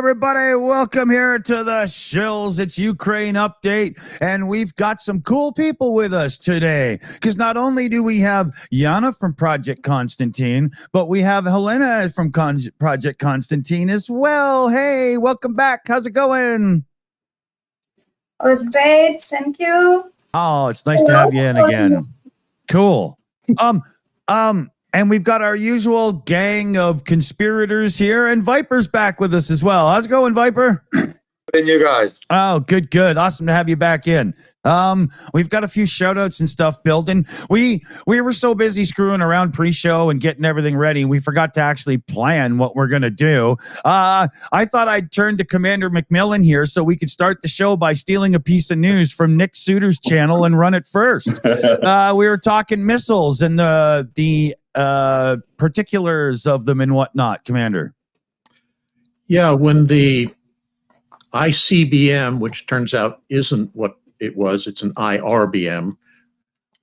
Everybody, welcome here to the Shills. It's Ukraine update, and we've got some cool people with us today. Because not only do we have Jana from Project Constantine, but we have Helena from Project Constantine as well. Hey, welcome back. How's it going? It was great. Thank you. Oh, it's nice to have you in again. Cool. And we've got our usual gang of conspirators here, and Viper's back with us as well. How's it going, Viper? And you guys. Oh, good. Awesome to have you back in. We've got a few shout outs and stuff building. We were so busy screwing around pre-show and getting everything ready, we forgot to actually plan what we're going to do. I thought I'd turn to Commander McMillan here so we could start the show by stealing a piece of news from Nick Suter's channel and run it first. We were talking missiles and the particulars of them and whatnot, Commander. Yeah, when the ICBM, which turns out isn't what it was, it's an IRBM.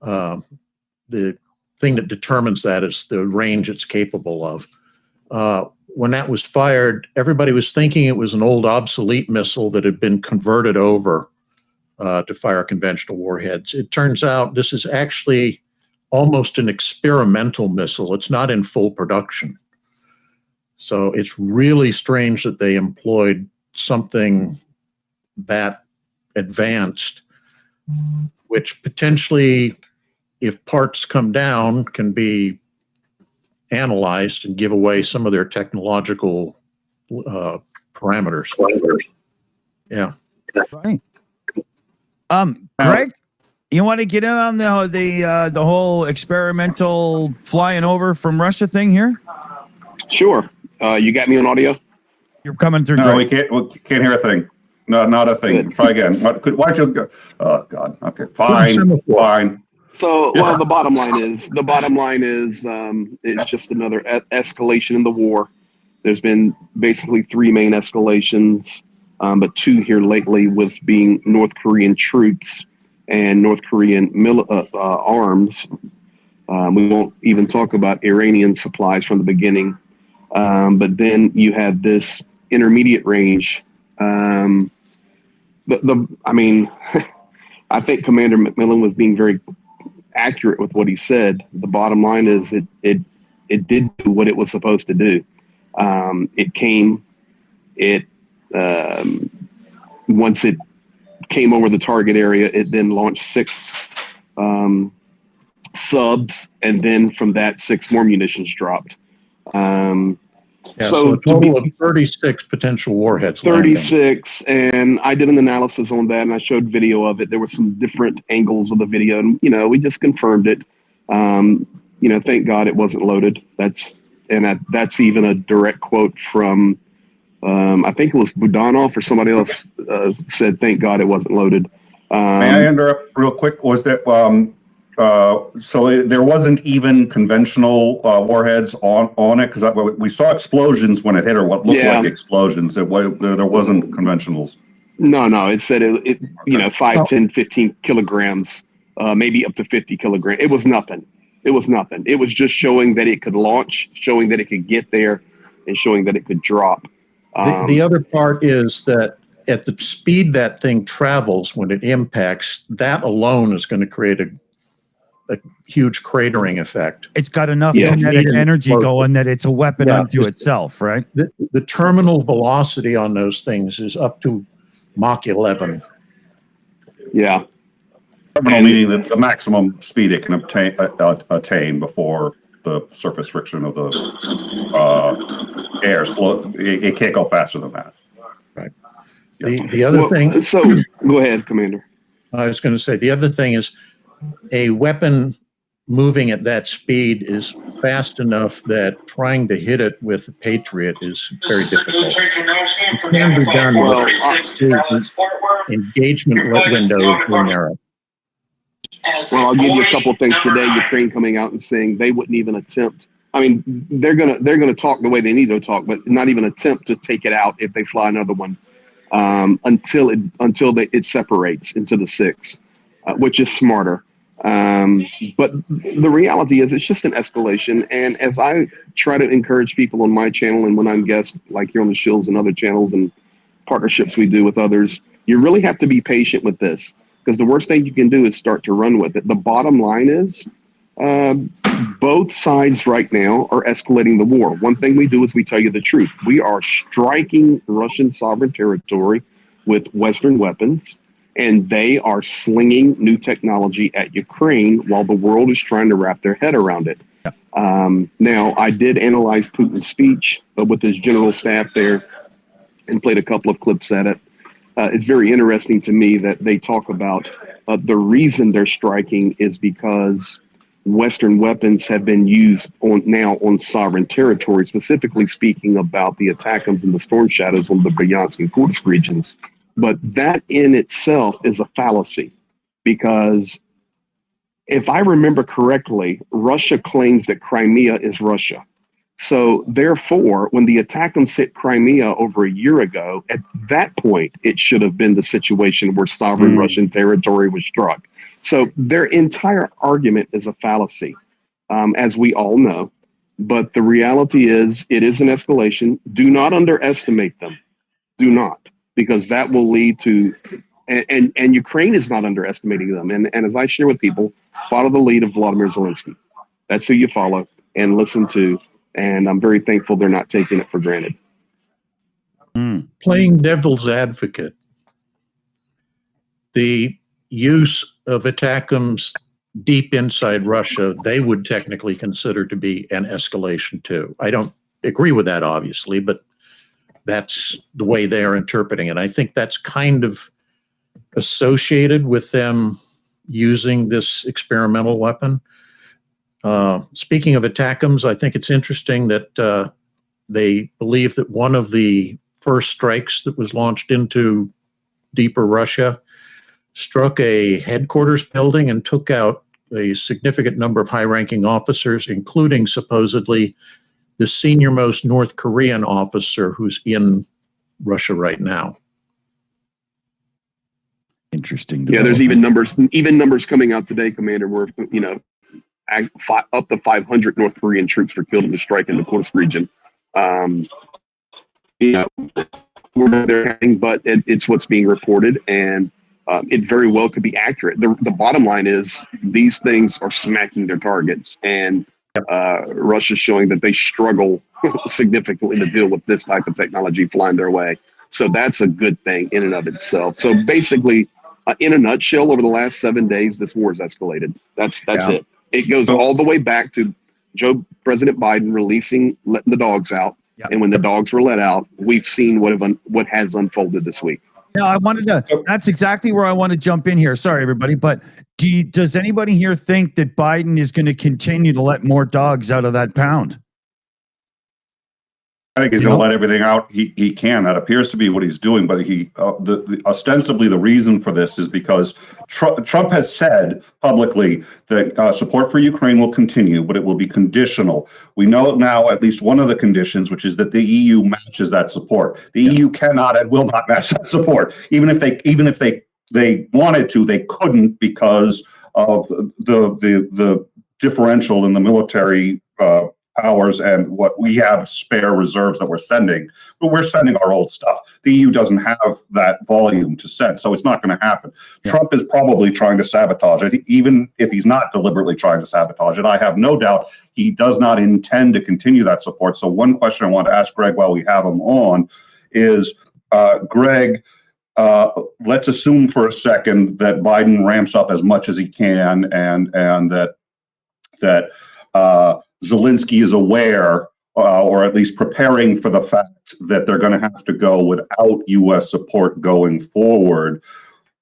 The thing that determines that is the range it's capable of. When that was fired, everybody was thinking it was an old obsolete missile that had been converted over to fire conventional warheads. It turns out this is actually almost an experimental missile. It's not in full production. So it's really strange that they employed something that advanced, which potentially, if parts come down, can be analyzed and give away some of their technological parameters. Yeah. Right. Greg, you want to get in on the whole experimental flying over from Russia thing here? Sure. You got me on audio? You're coming through. No, great. we can't hear a thing. No, not a thing. Good. Try again. Why don't you go? Oh God. Okay. Fine. So, well, the bottom line is it's just another escalation in the war. There's been basically three main escalations, but two here lately with being North Korean troops and North Korean arms. We won't even talk about Iranian supplies from the beginning. But then you have this intermediate range. I mean, I think Commander McMillan was being very accurate with what he said. The bottom line is it did do what it was supposed to do. It came, once it came over the target area, it then launched six subs, and then from that 6 more munitions dropped. So a total of 36 potential warheads. 36, and I did an analysis on that, and I showed video of it. There were some different angles of the video, and we just confirmed it. Thank God it wasn't loaded. That's even a direct quote from I think it was Budanov or somebody else said, "Thank God it wasn't loaded." May I interrupt real quick? Was that so there wasn't even conventional warheads on it? Because we saw explosions when it hit, or what looked like explosions. There wasn't conventionals. No. It said it 5, 10, 15 kilograms, maybe up to 50 kilograms. It was nothing. It was just showing that it could launch, showing that it could get there, and showing that it could drop. The other part is that at the speed that thing travels when it impacts, that alone is going to create a huge cratering effect. It's got enough kinetic energy going that it's a weapon unto itself, right? The terminal velocity on those things is up to Mach 11. Yeah. Terminal meaning that the maximum speed it can attain before the surface friction of the air slow. It can't go faster than that. Right. The other thing. So go ahead, Commander. I was going to say the other thing is a weapon moving at that speed is fast enough that trying to hit it with a Patriot is very difficult. It can be done with engagement window very narrow. Well, I'll give you a couple of things today. Ukraine coming out and saying they wouldn't even attempt. I mean, they're gonna talk the way they need to talk, but not even attempt to take it out if they fly another one until it separates into the 6, which is smarter. But the reality is, it's just an escalation. And as I try to encourage people on my channel, and when I'm guests like here on the Shills and other channels and partnerships we do with others, you really have to be patient with this. Because the worst thing you can do is start to run with it. The bottom line is both sides right now are escalating the war. One thing we do is we tell you the truth. We are striking Russian sovereign territory with Western weapons, and they are slinging new technology at Ukraine while the world is trying to wrap their head around it. Now, I did analyze Putin's speech with his general staff there and played a couple of clips at it. It's very interesting to me that they talk about the reason they're striking is because Western weapons have been used on sovereign territory, specifically speaking about the ATACMS and the Storm Shadows on the Bryansk and Kursk regions. But that in itself is a fallacy, because if I remember correctly, Russia claims that Crimea is Russia. So therefore, when the ATACMS hit Crimea over a year ago, at that point, it should have been the situation where sovereign Russian territory was struck. So their entire argument is a fallacy, as we all know. But the reality is, it is an escalation. Do not underestimate them. Do not, because that will lead to, and Ukraine is not underestimating them. And as I share with people, follow the lead of Vladimir Zelensky. That's who you follow and listen to. And I'm very thankful they're not taking it for granted. Playing devil's advocate, the use of ATACMS deep inside Russia, they would technically consider to be an escalation too. I don't agree with that, obviously, but that's the way they are interpreting it. I think that's kind of associated with them using this experimental weapon. Speaking of ATACMS, I think it's interesting that they believe that one of the first strikes that was launched into deeper Russia struck a headquarters building and took out a significant number of high-ranking officers, including supposedly the senior-most North Korean officer who's in Russia right now. Interesting. Yeah, there's even numbers coming out today, Commander, where up to 500 North Korean troops were killed in the strike in the Kursk region. But it's what's being reported, and it very well could be accurate. The bottom line is these things are smacking their targets, and Russia's showing that they struggle significantly to deal with this type of technology flying their way. So that's a good thing in and of itself. So basically, in a nutshell, over the last 7 days, this war has escalated. That's it. It goes all the way back to President Biden letting the dogs out. Yep. And when the dogs were let out, we've seen what has unfolded this week. Now, I wanted to, that's exactly where I want to jump in here. Sorry, everybody. But does anybody here think that Biden is going to continue to let more dogs out of that pound? I think he's going to let everything out he can. That appears to be what he's doing. But ostensibly the reason for this is because Trump has said publicly that support for Ukraine will continue, but it will be conditional. We know now at least one of the conditions, which is that the EU matches that support. The EU cannot and will not match that support, even if they wanted to, they couldn't because of the differential in the military powers and what we have spare reserves that we're sending, but we're sending our old stuff. The EU doesn't have that volume to send, so it's not going to happen. Yeah. Trump is probably trying to sabotage it, even if he's not deliberately trying to sabotage it. I have no doubt he does not intend to continue that support. So one question I want to ask Greg while we have him on is, Greg, let's assume for a second that Biden ramps up as much as he can and that Zelensky is aware, or at least preparing for the fact that they're going to have to go without U.S. support going forward.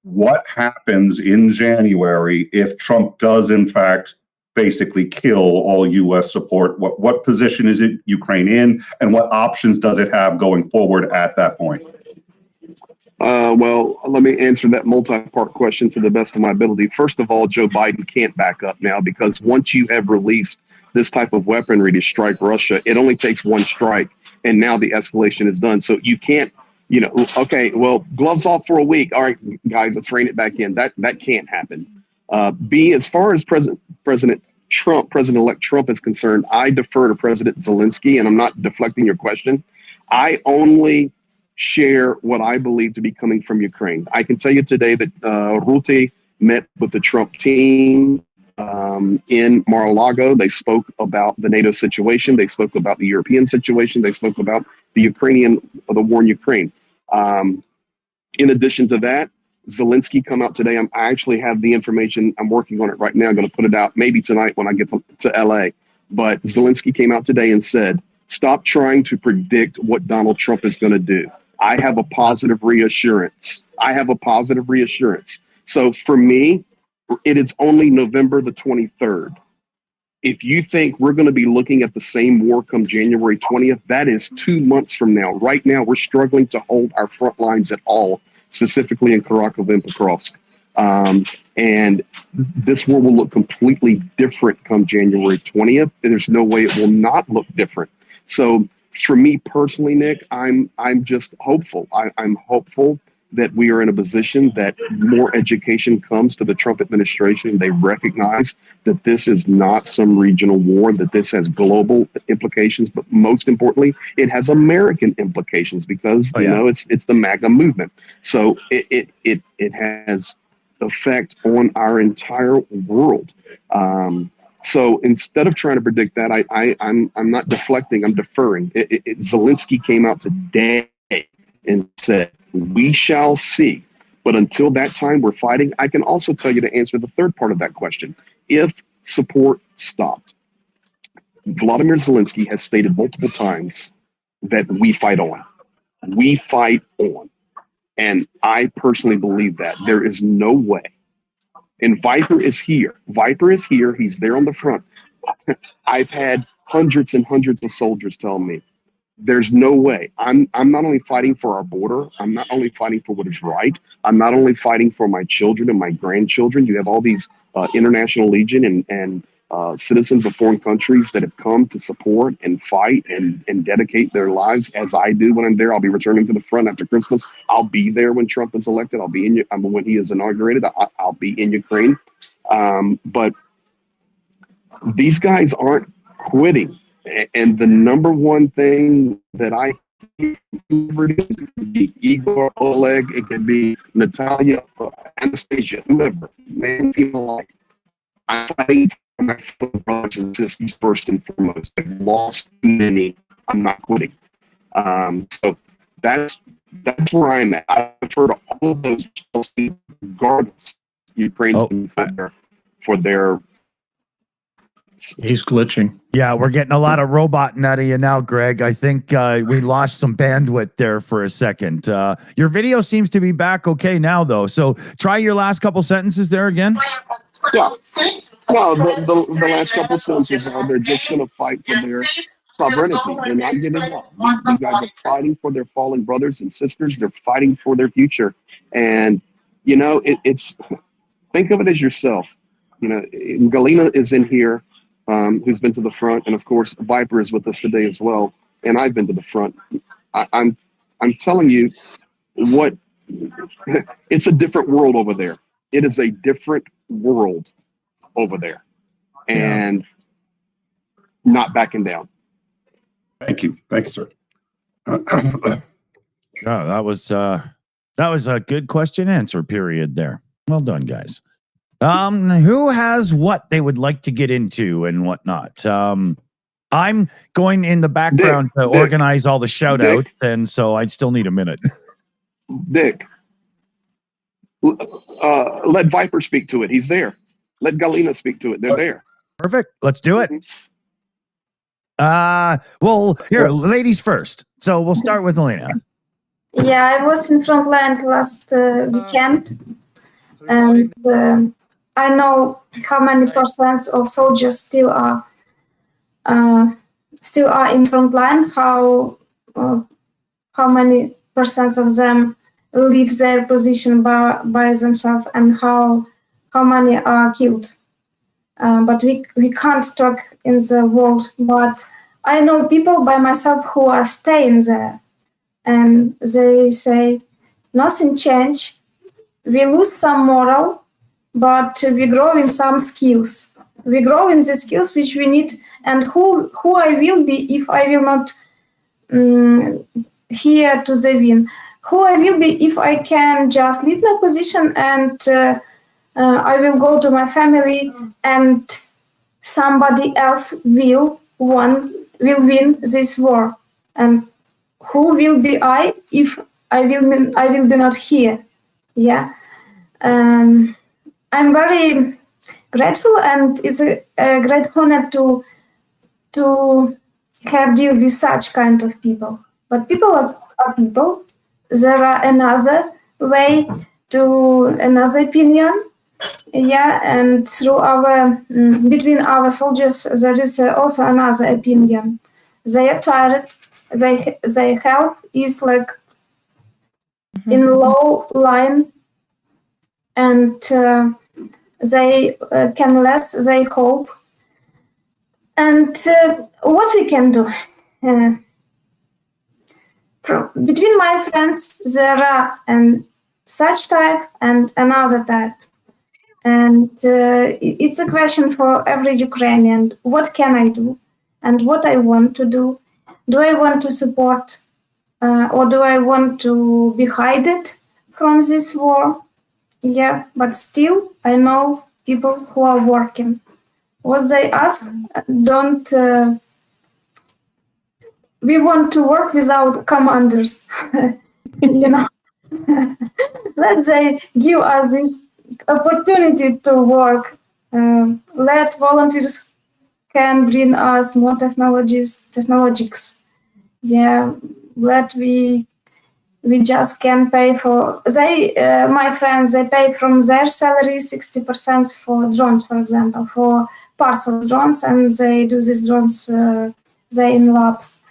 What happens in January if Trump does, in fact, basically kill all U.S. support? What position is it Ukraine in, and what options does it have going forward at that point? Well, let me answer that multi-part question to the best of my ability. First of all, Joe Biden can't back up now, because once you have released this type of weaponry to strike Russia, it only takes one strike, and now the escalation is done. So you can't, okay, well, gloves off for a week. All right, guys, let's rein it back in. That can't happen. As far as President-elect Trump is concerned, I defer to President Zelensky, and I'm not deflecting your question. I only share what I believe to be coming from Ukraine. I can tell you today that Rutte met with the Trump team in Mar-a-Lago. They spoke about the NATO situation. They spoke about the European situation. They spoke about the war in Ukraine. In addition to that, Zelensky come out today. I actually have the information. I'm working on it right now. I'm going to put it out maybe tonight when I get to LA. But Zelensky came out today and said, stop trying to predict what Donald Trump is going to do. I have a positive reassurance. So for me, it is only November the 23rd. If you think we're going to be looking at the same war come January 20th, that is 2 months from now. Right now, we're struggling to hold our front lines at all, specifically in Kharkov and Pokrovsk. And this war will look completely different come January 20th. There's no way it will not look different. So for me personally, Nick, I'm just hopeful. I'm hopeful that we are in a position that more education comes to the Trump administration. They recognize that this is not some regional war, that this has global implications, but most importantly, it has American implications because it's the MAGA movement. So it has effect on our entire world. So instead of trying to predict that, I'm not deflecting, I'm deferring. Zelensky came out today and said, we shall see. But until that time, we're fighting. I can also tell you to answer the third part of that question. If support stopped, Vladimir Zelensky has stated multiple times that we fight on. We fight on. And I personally believe that. There is no way. And Viper is here. He's there on the front. I've had hundreds and hundreds of soldiers tell me, there's no way. I'm not only fighting for our border. I'm not only fighting for what is right. I'm not only fighting for my children and my grandchildren. You have all these international legion and citizens of foreign countries that have come to support and fight and dedicate their lives as I do when I'm there. I'll be returning to the front after Christmas. I'll be there when Trump is elected. I'll be when he is inaugurated. I'll be in Ukraine. But these guys aren't quitting. And the number one thing that I hear from it could be Igor, Oleg, it could be Natalia, Anastasia, whoever, man, female alike. I'm fighting for my fellow brothers and sisters first and foremost. I've lost too many. I'm not quitting. So that's where I'm at. I refer to all of those regardless Ukraine's for their He's glitching. Yeah, we're getting a lot of roboting out of you now, Greg. I think we lost some bandwidth there for a second. Your video seems to be back okay now, though. So try your last couple sentences there again. Yeah. No, the last couple of sentences are they're just going to fight for their sovereignty. They're not giving up. These guys are fighting for their fallen brothers and sisters. They're fighting for their future. And, you know, it's think of it as yourself. You know, Galina is in here, who's been to the front. And, of course, Viper is with us today as well. And I've been to the front. I'm telling you what, it's a different world over there. It is a different world over there, and not backing down. Thank you, sir. Yeah, that was a good question answer period there. Well done, guys. Who has what they would like to get into and whatnot? I'm going in the background to organize all the shout outs, and so I still need a minute. Dick, let Viper speak to it. He's there. Let Galina speak to it. They're there. Perfect. Let's do it. Well, here, ladies first. So we'll start with Elena. Yeah, I was in front line last weekend, and I know how many percent of soldiers still are in front line. How many percent of them leave their position by themselves, and how many are killed. But we can't talk in the world. But I know people by myself who are staying there, and they say nothing changed. We lose some moral, but we grow in some skills. We grow in the skills which we need, and who I will be if I will not here to the win. Who I will be if I can just leave my position and I will go to my family, and somebody else will win this war. And who will be I if I will be not here? Yeah, I'm very grateful, and it's a great honor to have deal with such kind of people. But people are people. There are another way to another opinion. Yeah, and through our between our soldiers there is also another opinion. They are tired. Their health is like in low line, and they can less. They hope. And what we can do? Between my friends, there are such type and another type. And it's a question for every Ukrainian. What can I do? And what I want to do? Do I want to support or do I want to be hidden from this war? Yeah, but still I know people who are working. What they ask, don't... we want to work without commanders, you know. Let they give us this opportunity to work. Let volunteers can bring us more technologies. Yeah, let we just can pay for my friends. They pay from their salary 60% for drones, for example, for parts of drones, and they do these drones. They in labs.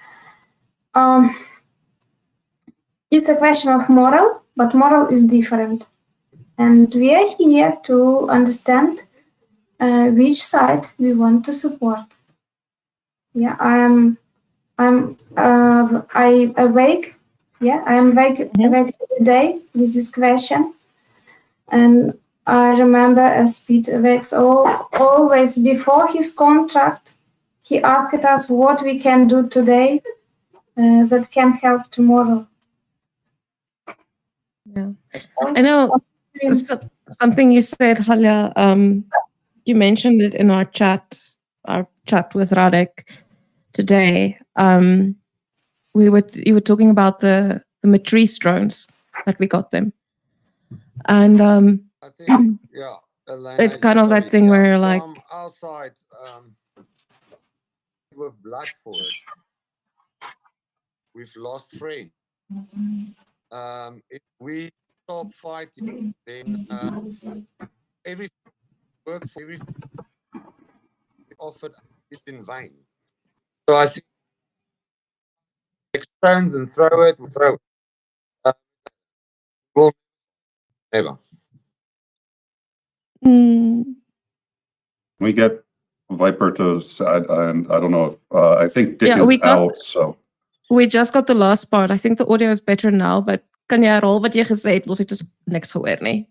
It's a question of moral, but moral is different. And we are here to understand which side we want to support. Yeah, I awake. Yeah, I am awake every day with this question. And I remember as Peter wakes always before his contract, he asked us what we can do today that can help tomorrow. Yeah, I know something you said, Halia. You mentioned it in our chat with Radek today. You were talking about the Matrice drones that we got them, and I think, yeah, Elena, it's kind of that thing where you're like, from our side, with blood for it. We've lost friends. If we stop fighting, then every work for every offered is in vain. So I think take stones and throw it. We'll never. We get Viper to, I don't know, I think Dick Yeah, is we got- out, so. We just got the last part. I think the audio is better now, but kan jy herhaal wat jy gesê het? Ons het dus niks gehoor nie.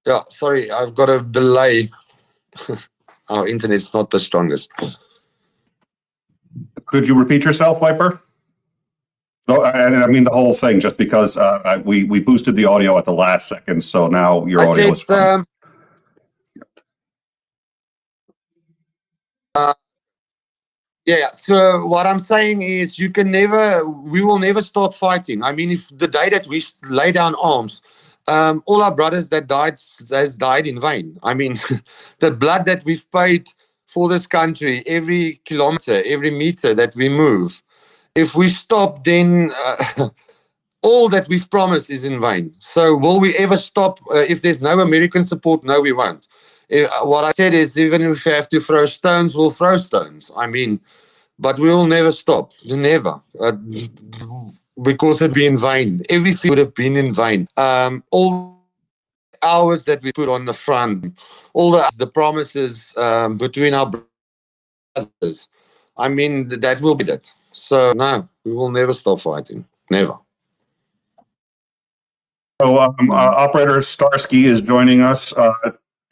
Yeah, sorry, I've got a delay. Our internet's not the strongest. Could you repeat yourself, Viper? No, I mean the whole thing, just because we boosted the audio at the last second, so now your audio is fine. Yeah, so what I'm saying is we will never stop fighting. I mean, if the day that we lay down arms, all our brothers that has died in vain. I mean, the blood that we've paid for this country, every kilometer, every meter that we move, if we stop, then all that we've promised is in vain. So will we ever stop? If there's no American support, no, we won't. What I said is, even if we have to throw stones, we'll throw stones. I mean, but we will never stop. Never. Because it'd be in vain. Everything would have been in vain. All hours that we put on the front, all the promises between our brothers, I mean, that will be it. So, no, we will never stop fighting. Never. So, Operator Starsky is joining us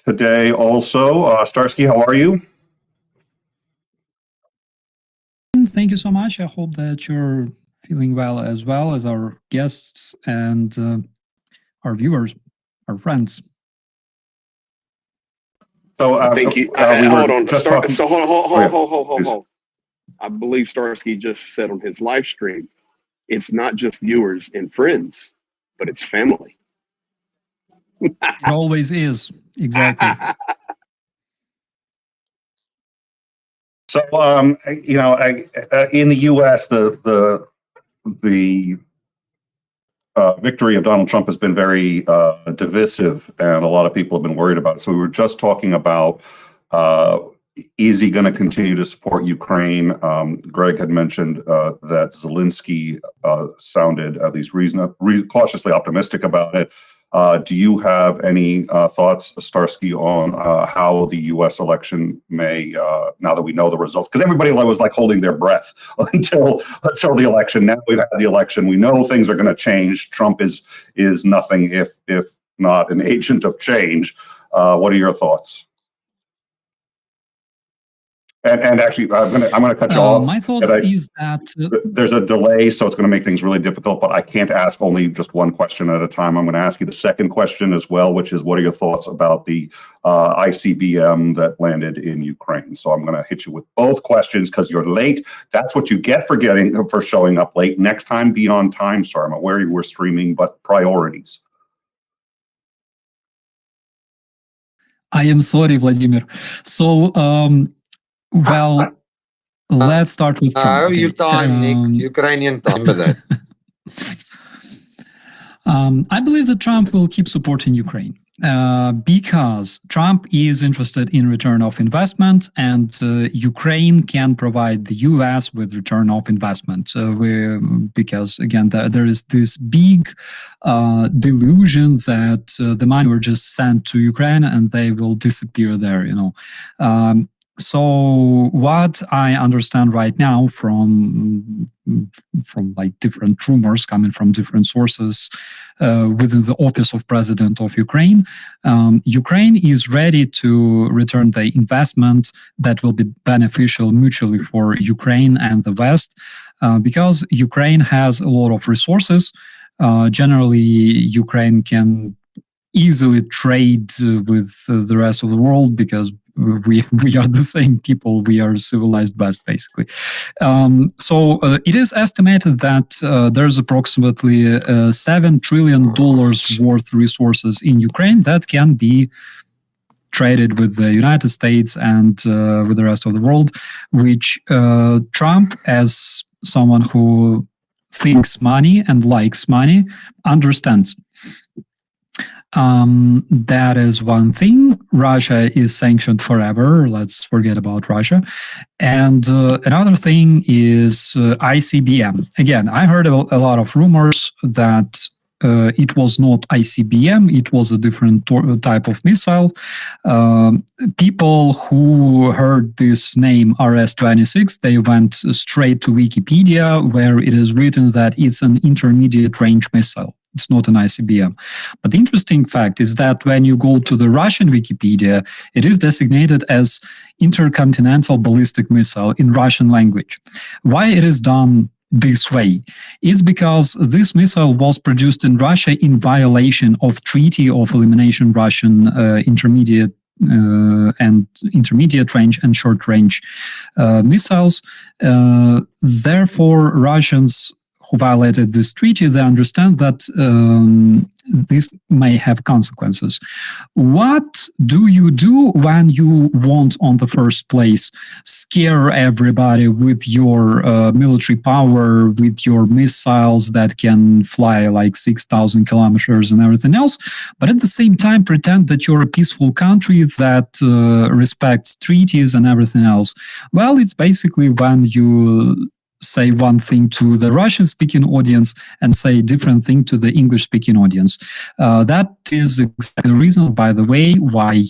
today also. Starsky, how are you? Thank you so much. I hope that you're feeling well as our guests and our viewers, our friends. So, thank you. Hold on. Hold. I believe Starsky just said on his live stream, it's not just viewers and friends, but it's family. It always is. Exactly. So, you know, in the U.S., the victory of Donald Trump has been very divisive, and a lot of people have been worried about it. So we were just talking about, is he going to continue to support Ukraine? Greg had mentioned that Zelensky sounded at least cautiously optimistic about it. Do you have any thoughts, Starsky, on how the U.S. election may, now that we know the results? Because everybody was like holding their breath until the election. Now we've had the election. We know things are going to change. Trump is nothing if not an agent of change. What are your thoughts? And actually, I'm gonna cut you off. My thoughts is that there's a delay, so it's going to make things really difficult. But I can't ask only just one question at a time. I'm going to ask you the second question as well, which is, what are your thoughts about the ICBM that landed in Ukraine? So I'm going to hit you with both questions because you're late. That's what you get for showing up late. Next time, be on time, sir. I'm aware you were streaming, but priorities. I am sorry, Vladimir. So. Well, let's start with Trump. Okay. You time, Nick. Ukrainian time for that. I believe that Trump will keep supporting Ukraine because Trump is interested in return of investment, and Ukraine can provide the U.S. with return of investment. Because again, there is this big delusion that the money were just sent to Ukraine and they will disappear there. You know. So what I understand right now from like different rumors coming from different sources within the office of President of Ukraine, Ukraine is ready to return the investment that will be beneficial mutually for Ukraine and the West, because Ukraine has a lot of resources. Generally, Ukraine can easily trade with the rest of the world because we are the same people. We are civilized West, basically. So it is estimated that there's approximately $7 trillion worth resources in Ukraine that can be traded with the United States and with the rest of the world, which Trump, as someone who thinks money and likes money, understands. That is one thing. Russia is sanctioned forever. Let's forget about Russia. And another thing is ICBM. Again, I heard a lot of rumors that it was not ICBM, it was a different type of missile. People who heard this name RS-26, they went straight to Wikipedia, where it is written that it's an intermediate range missile. It's not an ICBM. But the interesting fact is that when you go to the Russian Wikipedia, it is designated as intercontinental ballistic missile in Russian language. Why it is done this way is because this missile was produced in Russia in violation of Treaty of Elimination Russian intermediate and intermediate range and short range missiles. Therefore, Russians who violated this treaty, they understand that this may have consequences. What do you do when you want, on the first place, scare everybody with your military power, with your missiles that can fly like 6,000 kilometers and everything else, but at the same time pretend that you're a peaceful country that respects treaties and everything else? Well, it's basically when you say one thing to the Russian-speaking audience and say a different thing to the English-speaking audience. That is exactly the reason, by the way, why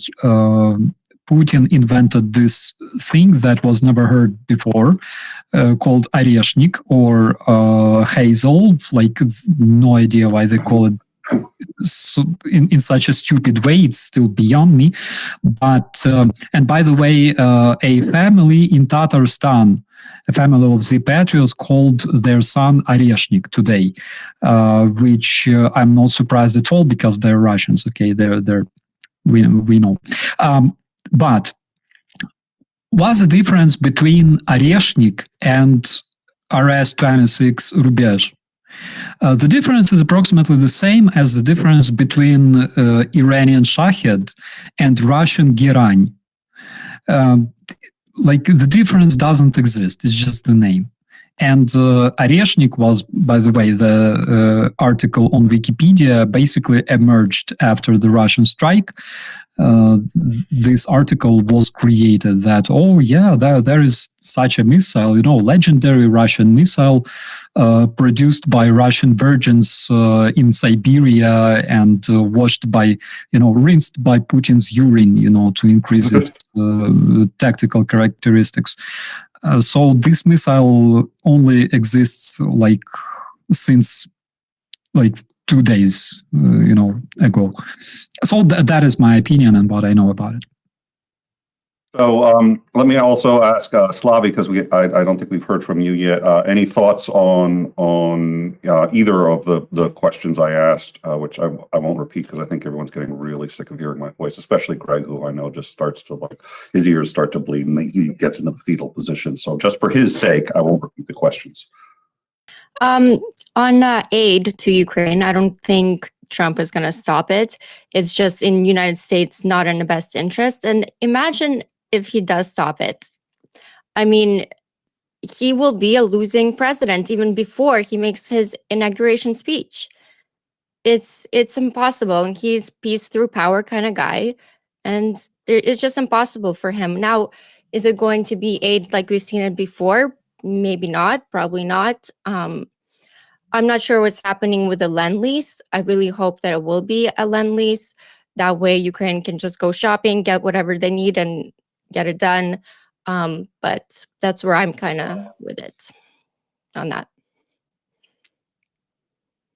Putin invented this thing that was never heard before, called Oreshnik or Hazel. Like, no idea why they call it so in such a stupid way. It's still beyond me. But and by the way, a family in Tatarstan, a family of the Patriots, called their son Oreshnik today, which I'm not surprised at all because they're Russians. Okay, we know. But what's the difference between Oreshnik and RS-26 Rubezh? The difference is approximately the same as the difference between Iranian Shahed and Russian Gerань. Like, the difference doesn't exist, it's just the name. And Oreshnik was, by the way, the article on Wikipedia basically emerged after the Russian strike. This article was created that, oh yeah, there is such a missile, legendary Russian missile produced by Russian virgins in Siberia and washed by, rinsed by Putin's urine, to increase its tactical characteristics. So this missile only exists since 2 days, ago. So that is my opinion and what I know about it. So let me also ask Slavie, because I don't think we've heard from you yet. Any thoughts on either of the questions I asked, which I won't repeat because I think everyone's getting really sick of hearing my voice, especially Greg, who I know just starts to his ears start to bleed and he gets into the fetal position. So just for his sake, I won't repeat the questions. On aid to Ukraine, I don't think Trump is going to stop it. It's just in United States not in the best interest. And imagine if he does stop it. I mean, he will be a losing president even before he makes his inauguration speech. It's impossible. And he's peace through power kind of guy. And it's just impossible for him. Now, is it going to be aid like we've seen it before? Maybe not, probably not. I'm not sure what's happening with the Lend-Lease. I really hope that it will be a Lend-Lease. That way Ukraine can just go shopping, get whatever they need and get it done. But that's where I'm kind of with it on that.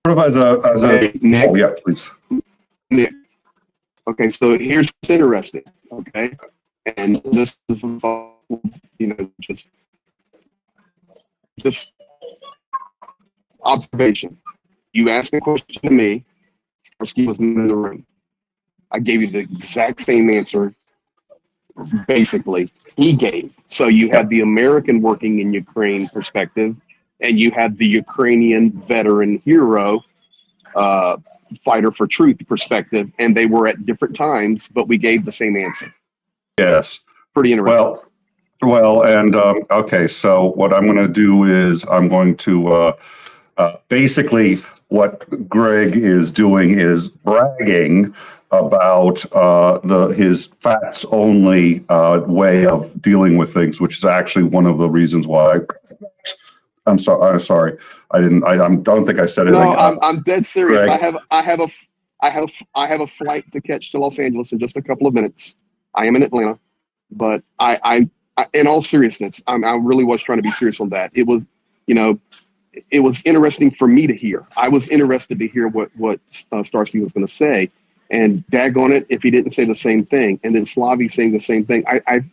What about as a Nick? Oh, yeah, please. Nick. Okay, so here's what's interesting, okay? And this is, just observation. You asked a question to me, Starsky wasn't in the room. I gave you the exact same answer, basically, he gave. So you had the American working in Ukraine perspective, and you had the Ukrainian veteran hero fighter for truth perspective, and they were at different times, but we gave the same answer. Yes. Pretty interesting. Well, and okay. So what I'm going to do is I'm going to basically what Greg is doing is bragging about his facts only way of dealing with things, which is actually one of the reasons why. I'm sorry. I don't think I said anything. No, I'm dead serious. Greg. I have a flight to catch to Los Angeles in just a couple of minutes. I am in Atlanta, but I in all seriousness, I really was trying to be serious on that. It was, it was interesting for me to hear. I was interested to hear what Starsky was going to say, and daggone it, if he didn't say the same thing, and then Slavie saying the same thing,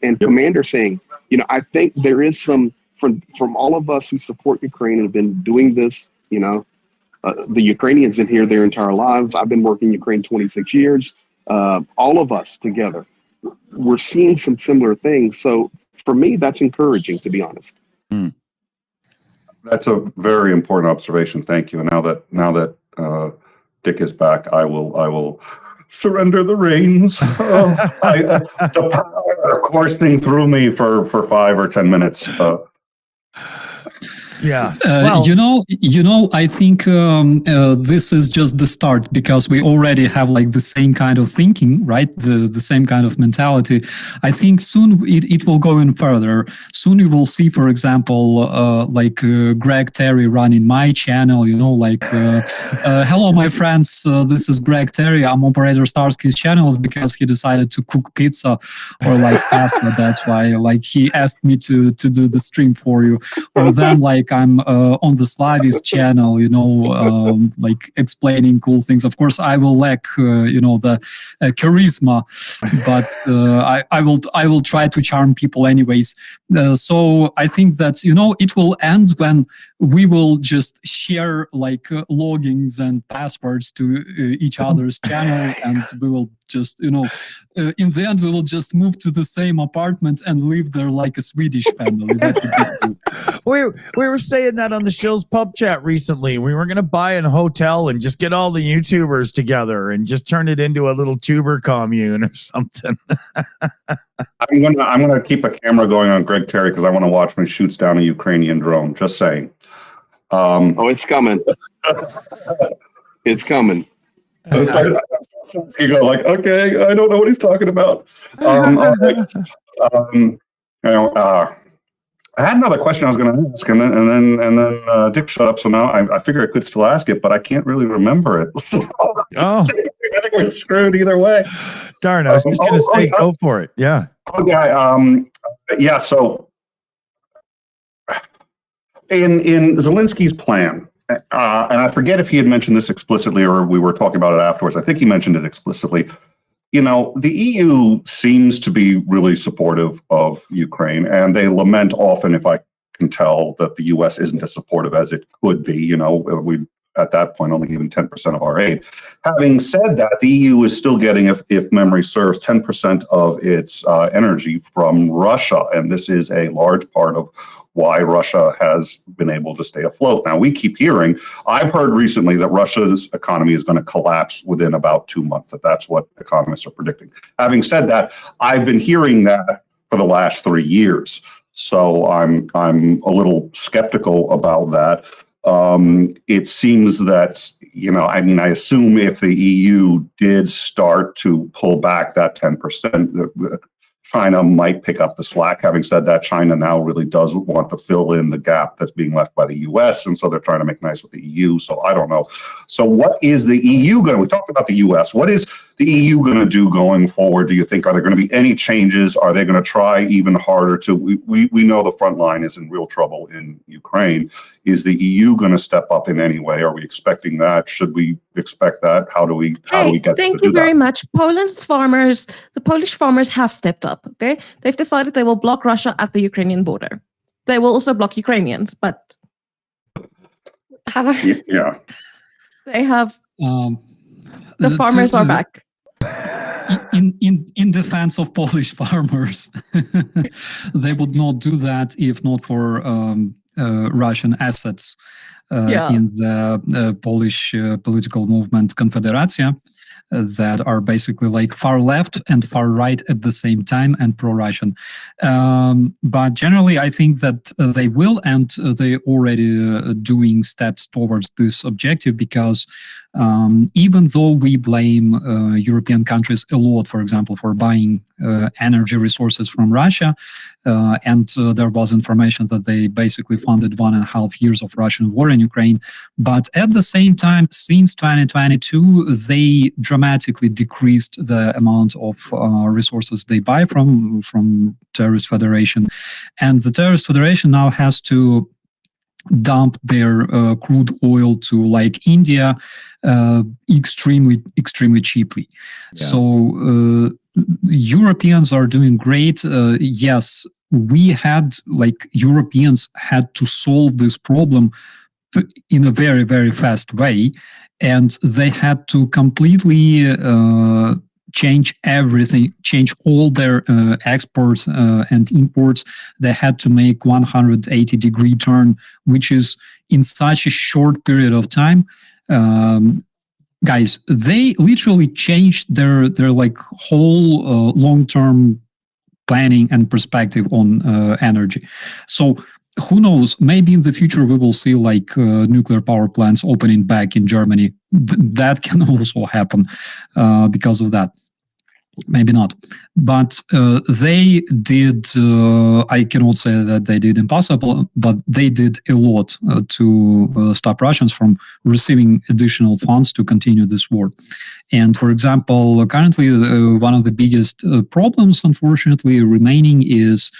and Commander saying, I think there is some from all of us who support Ukraine and have been doing this, the Ukrainians in here their entire lives. I've been working in Ukraine 26 years. All of us together, we're seeing some similar things. So for me, that's encouraging, to be honest. That's a very important observation. Thank you. And now that Dick is back, I will surrender the reins. The power coursing through me for 5 or 10 minutes. Yeah. I think this is just the start, because we already have like the same kind of thinking, right? The same kind of mentality. I think soon it will go in further. Soon you will see, for example, Greg Terry running my channel, hello, my friends, this is Greg Terry. I'm operator Starsky's channels because he decided to cook pizza or pasta. That's why he asked me to do the stream for you. Or then I'm on the Slavie's channel, explaining cool things. Of course, I will lack, the charisma, but I will try to charm people anyways. So I think that, it will end when we will just share logins and passwords to each other's channel, and we will just, in the end, we will just move to the same apartment and live there like a Swedish family. That would be cool. We were saying that on the Shills PubChat recently. We were going to buy a hotel and just get all the YouTubers together and just turn it into a little tuber commune or something. I'm gonna keep a camera going on Greg Terry because I want to watch when he shoots down a Ukrainian drone. Just saying. It's coming. It's coming. You go okay, I don't know what he's talking about. I had another question I was going to ask, and then Dick shut up. So now I figure I could still ask it, but I can't really remember it. So, I think we're screwed either way. Darn! I was just going to say, go for it. Yeah. Okay. Yeah. So, in Zelensky's plan, and I forget if he had mentioned this explicitly or we were talking about it afterwards. I think he mentioned it explicitly. The EU seems to be really supportive of Ukraine, and they lament often, if I can tell, that the US isn't as supportive as it could be. We at that point only given 10% of our aid. Having said that, the EU is still getting, if memory serves, 10% of its energy from Russia, and this is a large part of why Russia has been able to stay afloat. Now, we keep hearing, I've heard recently that Russia's economy is going to collapse within about 2 months, that's what economists are predicting. Having said that, I've been hearing that for the last 3 years. So I'm a little skeptical about that. It seems that, I assume if the EU did start to pull back that 10%, China might pick up the slack. Having said that, China now really does want to fill in the gap that's being left by the US, and so they're trying to make nice with the EU. So I don't know. So what is the EU going to, we talked about the US, what is the EU going to do going forward, do you think? Are there going to be any changes? Are they going to try even harder to, we know the front line is in real trouble in Ukraine. Is the EU going to step up in any way? Are we expecting that? Should we expect that? How do we get thank you very much. The Polish farmers have stepped up, okay? They've decided they will block Russia at the Ukrainian border. They will also block Ukrainians, but yeah, they have the farmers are back. In defense of Polish farmers, they would not do that if not for Russian assets. in the Polish political movement Konfederacja, that are basically like far left and far right at the same time and pro-Russian. But generally, I think that they will, and they're already doing steps towards this objective, because even though we blame European countries a lot, for example, for buying energy resources from Russia, and there was information that they basically funded 1.5 years of Russian war in Ukraine. But at the same time, since 2022, they dramatically decreased the amount of resources they buy from Terrorist Federation. And the Terrorist Federation now has to dump their crude oil to like India extremely cheaply. Yeah. So Europeans are doing great. Yes, Europeans had to solve this problem in a very, very fast way, and they had to completely change everything, change all their exports and imports. They had to make 180-degree turn, which is in such a short period of time. Guys, they literally changed their like whole long-term planning and perspective on energy. So who knows, maybe in the future we will see like nuclear power plants opening back in Germany. That can also happen because of that. Maybe not, but they did, I cannot say that they did impossible, but they did a lot to stop Russians from receiving additional funds to continue this war. And for example, currently one of the biggest problems, unfortunately, remaining is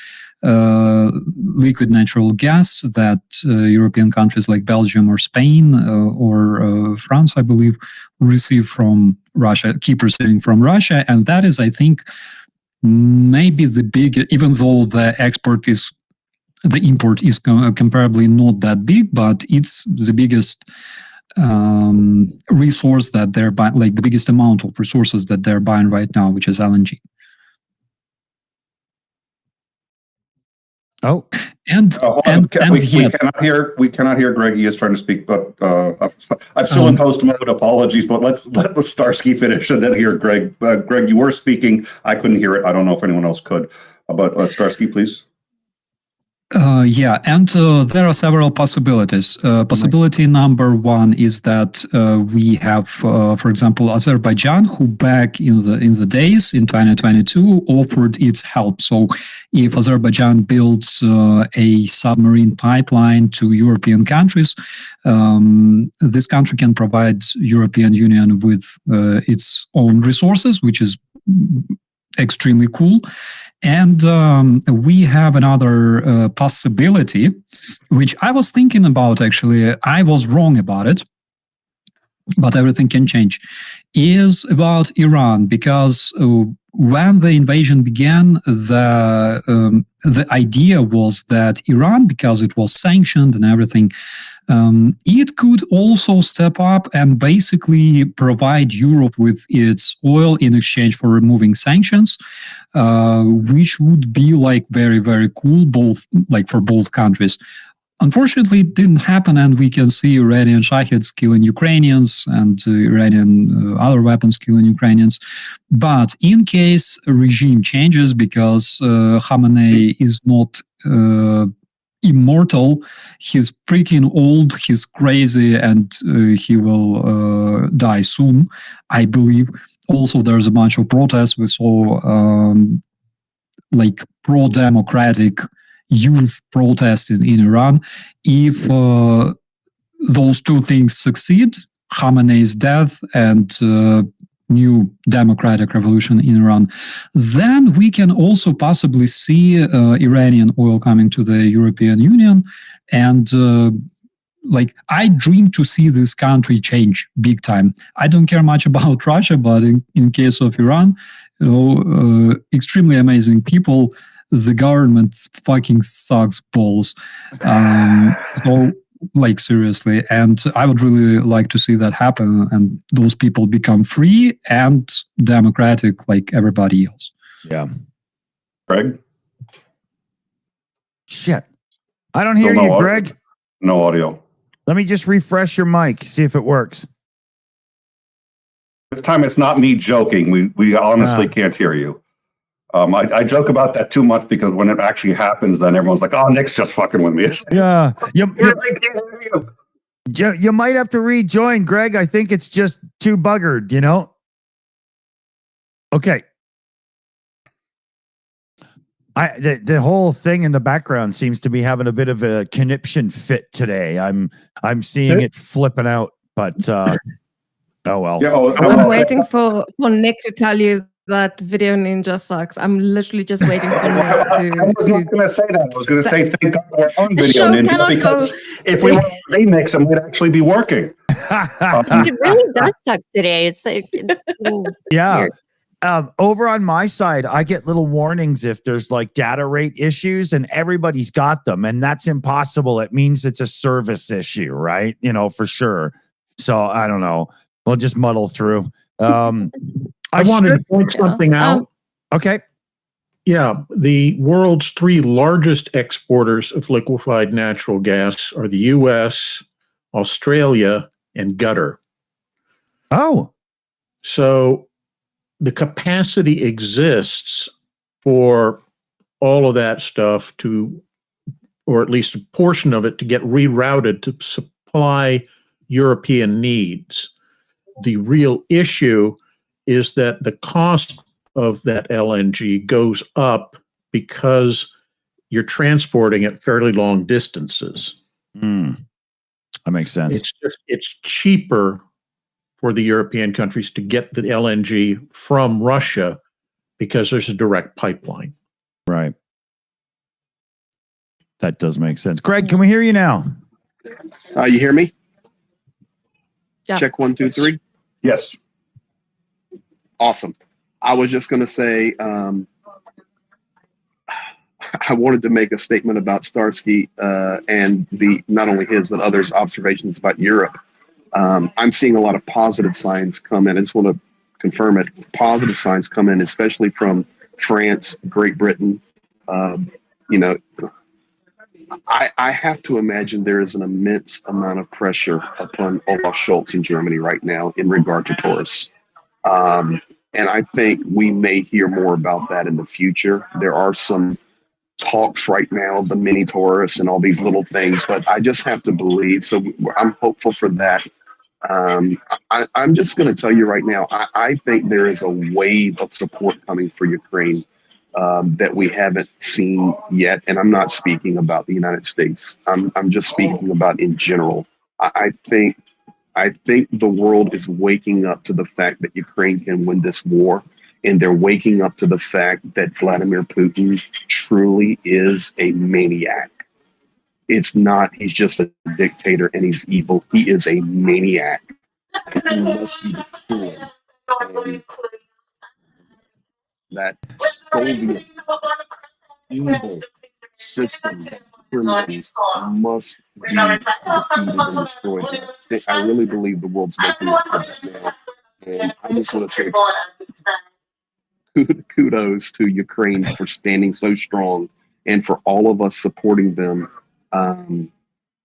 liquid natural gas that European countries like Belgium or Spain or France, I believe, receive from Russia, keep receiving from Russia. And that is, I think, maybe the big, even though the import is comparably not that big, but it's the biggest resource that they're buying, like the biggest amount of resources that they're buying right now, which is LNG. Oh, we cannot hear Greg. He is trying to speak, but I'm still in post mode. Apologies, but let the Starsky finish and then hear Greg. Greg, you were speaking. I couldn't hear it. I don't know if anyone else could. But Starsky, please. Yeah, and there are several possibilities. Possibility number one is that we have, for example, Azerbaijan, who back in the days in 2022 offered its help. So, if Azerbaijan builds a submarine pipeline to European countries, this country can provide European Union with its own resources, which is extremely cool. And we have another possibility, which I was thinking about, actually. I was wrong about it, but everything can change, is about Iran. Because when the invasion began, the idea was that Iran, because it was sanctioned and everything, it could also step up and basically provide Europe with its oil in exchange for removing sanctions, which would be like very, very cool, for both countries. Unfortunately, it didn't happen, and we can see Iranian Shahids killing Ukrainians and Iranian other weapons killing Ukrainians. But in case a regime changes, because Khamenei is not immortal, he's freaking old, he's crazy, and he will die soon, I believe. Also, there's a bunch of protests. We saw pro-democratic youth protests in Iran. If those two things succeed, Khamenei's death and new democratic revolution in Iran, then we can also possibly see Iranian oil coming to the European Union. And I dream to see this country change big time. I don't care much about Russia, but in case of Iran, extremely amazing people. The government fucking sucks balls. So, seriously. And I would really like to see that happen, and those people become free and democratic like everybody else. Yeah. Greg? Shit. I don't hear you, Greg. No audio. Let me just refresh your mic, see if it works. This time it's not me joking. We honestly can't hear you. I joke about that too much because when it actually happens, then everyone's like, "Oh, Nick's just fucking with me." Yeah, We really can't hear you. you might have to rejoin, Greg. I think it's just too buggered, you know? Okay. The whole thing in the background seems to be having a bit of a conniption fit today. I'm seeing it flipping out, but oh well. Yeah, I'm waiting for Nick to tell you that Video Ninja sucks. I'm literally just waiting for Nick to. I was not going to say that. I was going to say thank God we're on The Video show Ninja cannot because go- if we were on remix, it might actually be working. It really does suck today. It's like Yeah. weird. Over on my side, I get little warnings if there's like data rate issues, and everybody's got them, and that's impossible. It means it's a service issue, right? You know, for sure. So I don't know. We'll just muddle through. I wanted to point something out. Okay. Yeah, the world's 3 largest exporters of liquefied natural gas are the U.S., Australia, and Qatar. Oh. So the capacity exists for all of that stuff to, or at least a portion of it, to get rerouted to supply European needs. The real issue is that the cost of that LNG goes up because you're transporting at fairly long distances. That makes sense. It's cheaper for the European countries to get the LNG from Russia because there's a direct pipeline. Right. That does make sense. Greg, can we hear you now? You hear me? Yeah. Check 1, 2, 3. Yes. Awesome. I was just going to say, I wanted to make a statement about Starsky and not only his, but others' observations about Europe. I'm seeing a lot of positive signs come in. I just want to confirm it. Positive signs come in, especially from France, Great Britain. You know, I have to imagine there is an immense amount of pressure upon Olaf Scholz in Germany right now in regard to Thurs. And I think we may hear more about that in the future. There are some talks right now, the mini Taurus and all these little things, but I just have to believe. So I'm hopeful for that. I'm just going to tell you right now, I think there is a wave of support coming for Ukraine that we haven't seen yet. And I'm not speaking about the United States. I'm just speaking about in general. I think the world is waking up to the fact that Ukraine can win this war. And they're waking up to the fact that Vladimir Putin truly is a maniac. It's not, he's just a dictator and he's evil. He is a maniac. He must be destroyed. And that Soviet evil system, criminals, must be defeated and destroyed. I really believe the world's waking up to that now. And I just want to say kudos to Ukraine for standing so strong and for all of us supporting them.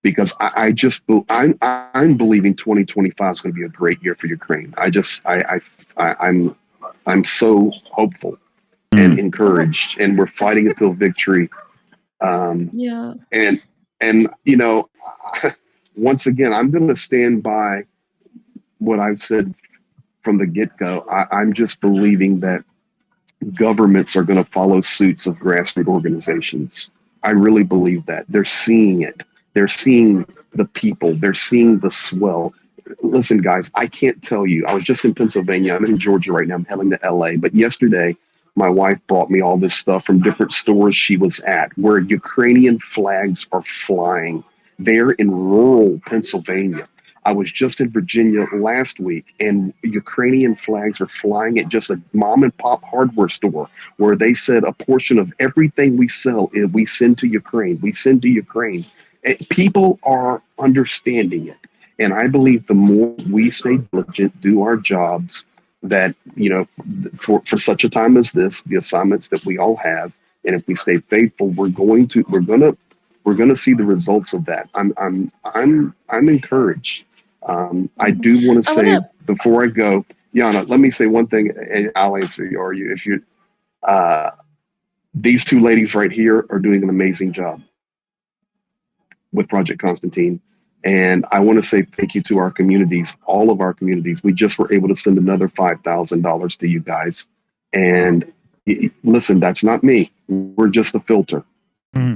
Because I'm believing 2025 is going to be a great year for Ukraine. I'm so hopeful and encouraged, and we're fighting until victory. Yeah. And you know, once again, I'm going to stand by what I've said from the get-go. I'm just believing that governments are going to follow suits of grassroots organizations. I really believe that. They're seeing it. They're seeing the people. They're seeing the swell. Listen, guys, I can't tell you. I was just in Pennsylvania. I'm in Georgia right now. I'm heading to LA. But yesterday, my wife brought me all this stuff from different stores she was at where Ukrainian flags are flying. They're in rural Pennsylvania. I was just in Virginia last week, and Ukrainian flags are flying at just a mom and pop hardware store where they said a portion of everything we sell, we send to Ukraine. We send to Ukraine. People are understanding it. And I believe the more we stay diligent, do our jobs, that, you know, for such a time as this, the assignments that we all have, and if we stay faithful, we're going to We're going to see the results of that. I'm encouraged. I do want to say before I go, Jana, let me say one thing, and I'll answer you. Or you, if you, these two ladies right here are doing an amazing job with Project Constantine. And I want to say thank you to our communities, all of our communities. We just were able to send another $5,000 to you guys. And listen, that's not me. We're just a filter.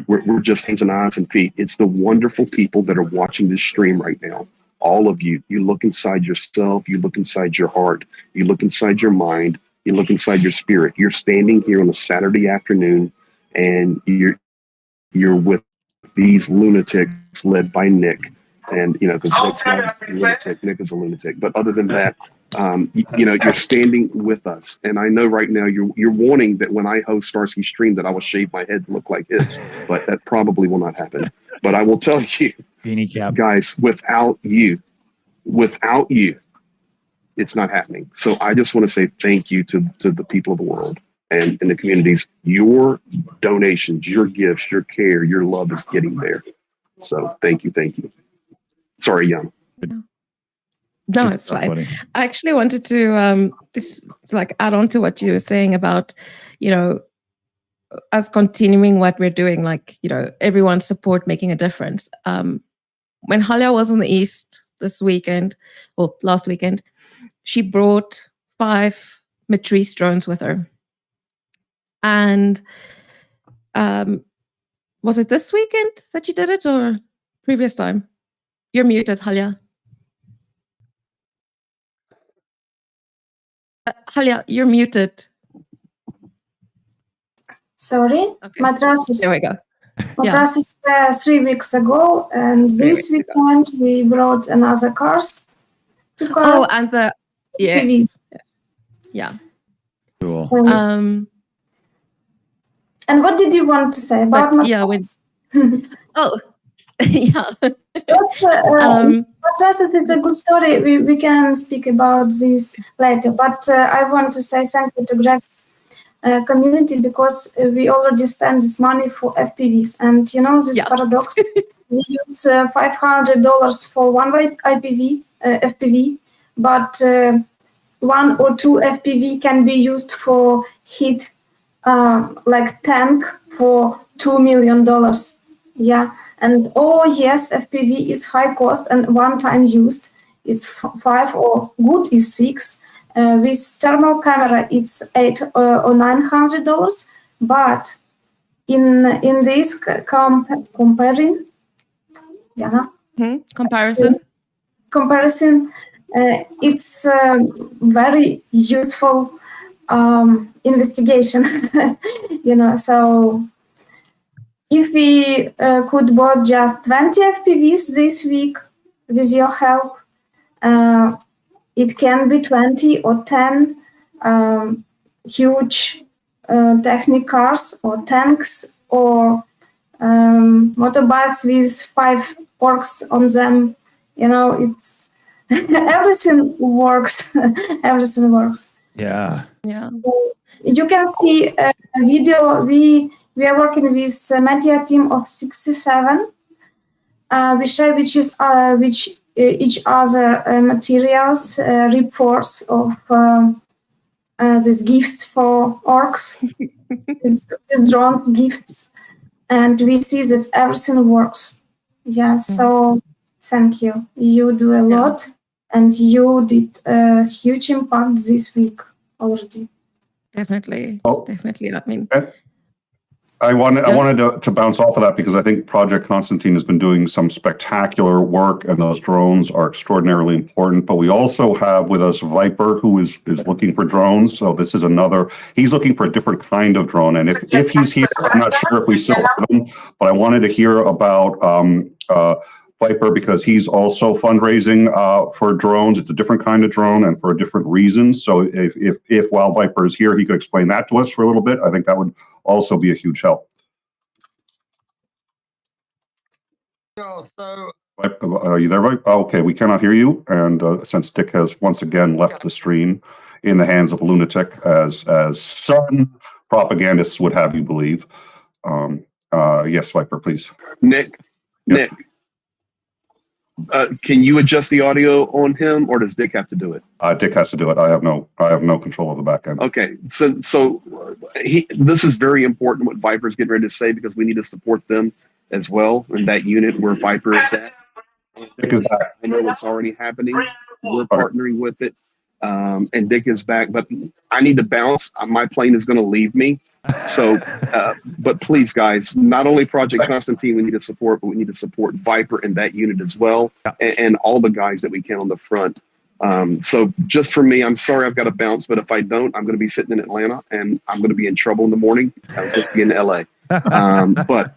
We're just hands and eyes and feet. It's the wonderful people that are watching this stream right now. All of you, you look inside yourself, you look inside your heart, you look inside your mind, you look inside your spirit. You're standing here on a Saturday afternoon and you're with these lunatics led by Nick. And, you know, because Nick's not a lunatic, Nick is a lunatic. But other than that, you know, you're standing with us. And I know right now you're wanting that when I host Starsky stream that I will shave my head to look like his, but that probably will not happen. But I will tell you, guys, without you, it's not happening. So I just want to say thank you to the people of the world and in the communities. Your donations, your gifts, your care, your love is getting there. So thank you. Sorry, Jana. No, it's fine. I actually wanted to just like add on to what you were saying about, you know, us continuing what we're doing, like, you know, everyone's support making a difference. When Halia was on the East this weekend, or last weekend, she brought 5 Matrice drones with her. And was it this weekend that you did it or previous time? You're muted, Halia. Halia, you're muted. Sorry, Okay. mattresses. There we go. Mattresses 3 weeks ago, and this weekend we brought another cars. 2 cars. Oh, and the yes. Yeah. Cool. And what did you want to say about mattresses? Oh, yeah. Mattresses is a good story. We can speak about this later, but I want to say thank you to Greg's community because we already spent this money for FPVs, and you know this paradox. We use $500 for one FPV, but 1 or 2 FPV can be used for hit like tank for $2 million. Yeah, and yes, FPV is high cost and one time used it's 5 or good is 6. With thermal camera it's $800 or $900, but in this comparing, Jana? Comparison, it's very useful investigation, you know. So if we could bought just 20 FPVs this week with your help, it can be 20 or 10 huge technic cars or tanks or motorbikes with 5 orcs on them. You know, it's everything works. Everything works. Yeah. You can see a video. We are working with a media team of 67. We share which each other materials, reports of these gifts for orcs, these drones gifts, and we see that everything works. Yeah, so thank you. You do a lot, and you did a huge impact this week already. Definitely. Definitely. I mean, I wanted to bounce off of that because I think Project Constantine has been doing some spectacular work, and those drones are extraordinarily important. But we also have with us Viper, who is looking for drones. So this is he's looking for a different kind of drone. And if he's here, I'm not sure if we still have him, but I wanted to hear about Viper because he's also fundraising for drones. It's a different kind of drone and for a different reason. So if while Viper is here, he could explain that to us for a little bit, I think that would also be a huge help. Are you there, Viper? Okay, we cannot hear you. And since Dick has once again left the stream in the hands of a lunatic, as some propagandists would have you believe, Yes, Viper, please. Nick, Yep. Nick, can you adjust the audio on him, or does Dick have to do it? Dick has to do it. I have no control of the back end. Okay, so this is very important what Viper's getting ready to say, because we need to support them as well in that unit where Viper is at. Dick is back. I know it's already happening. We're partnering with it, and Dick is back. But I need to bounce. My plane is going to leave me. So, but please, guys, not only Project Constantine we need to support, but we need to support Viper in that unit as well, and all the guys that we can on the front. So just for me, I'm sorry I've got to bounce, but if I don't, I'm going to be sitting in Atlanta and I'm going to be in trouble in the morning. I was just being in LA. But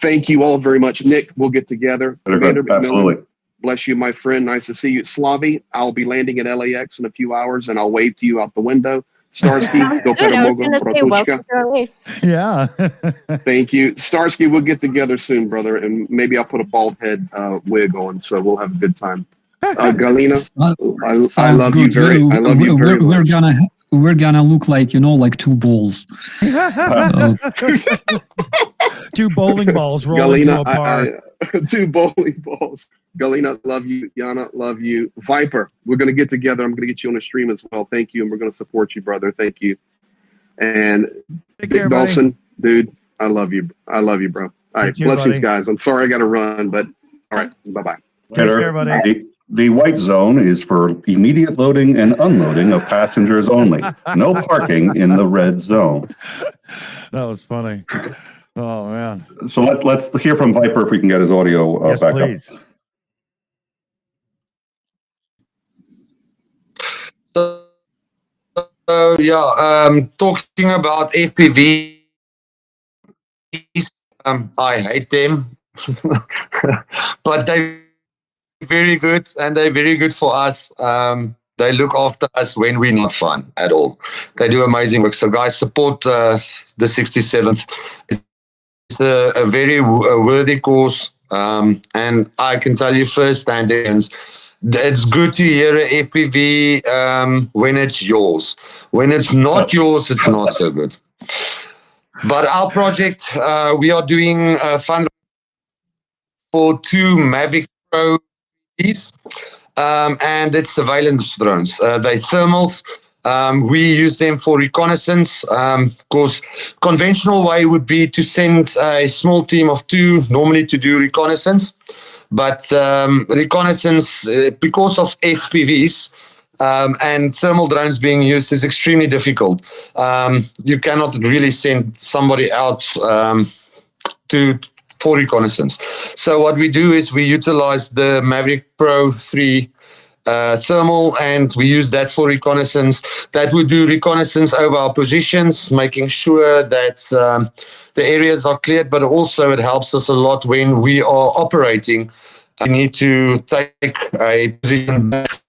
thank you all very much. Nick, we'll get together. Commander McMillan, absolutely. Bless you, my friend. Nice to see you. Slavie, I'll be landing at LAX in a few hours and I'll wave to you out the window. Starsky, yeah. Thank you. Starsky, we'll get together soon, brother, and maybe I'll put a bald head wig on, so we'll have a good time. Galina, I love you very much. We're gonna look like, like two balls. Two bowling balls rolling Galina, to a bar. Two bowling balls. Galina, love you. Jana, love you. Viper, we're going to get together. I'm going to get you on a stream as well. Thank you. And we're going to support you, brother. Thank you. And Dick Dawson, dude, I love you. I love you, bro. All right. Blessings, guys. I'm sorry I got to run, but all right. Bye-bye. Take care, buddy. The white zone is for immediate loading and unloading of passengers only. No parking in the red zone. That was funny. Oh, man. So let's hear from Viper if we can get his audio back please. up. Talking about FPVs, I hate them, but they're very good, and they're very good for us. They look after us when we're not fun at all. They do amazing work. So guys, support the 67th. It's a very worthy cause, and I can tell you firsthand, it's good to hear a FPV when it's yours. When it's not yours, it's not so good. But our project, we are doing a fund for 2 Mavic Pro, and it's surveillance drones. They're thermals. We use them for reconnaissance. Because conventional way would be to send a small team of 2 normally to do reconnaissance. But reconnaissance, because of FPVs and thermal drones being used, is extremely difficult. You cannot really send somebody out for reconnaissance. So what we do is we utilize the Maverick Pro 3 thermal, and we use that for reconnaissance. That would do reconnaissance over our positions, making sure that the areas are cleared, but also it helps us a lot when we are operating. We need to take a position back.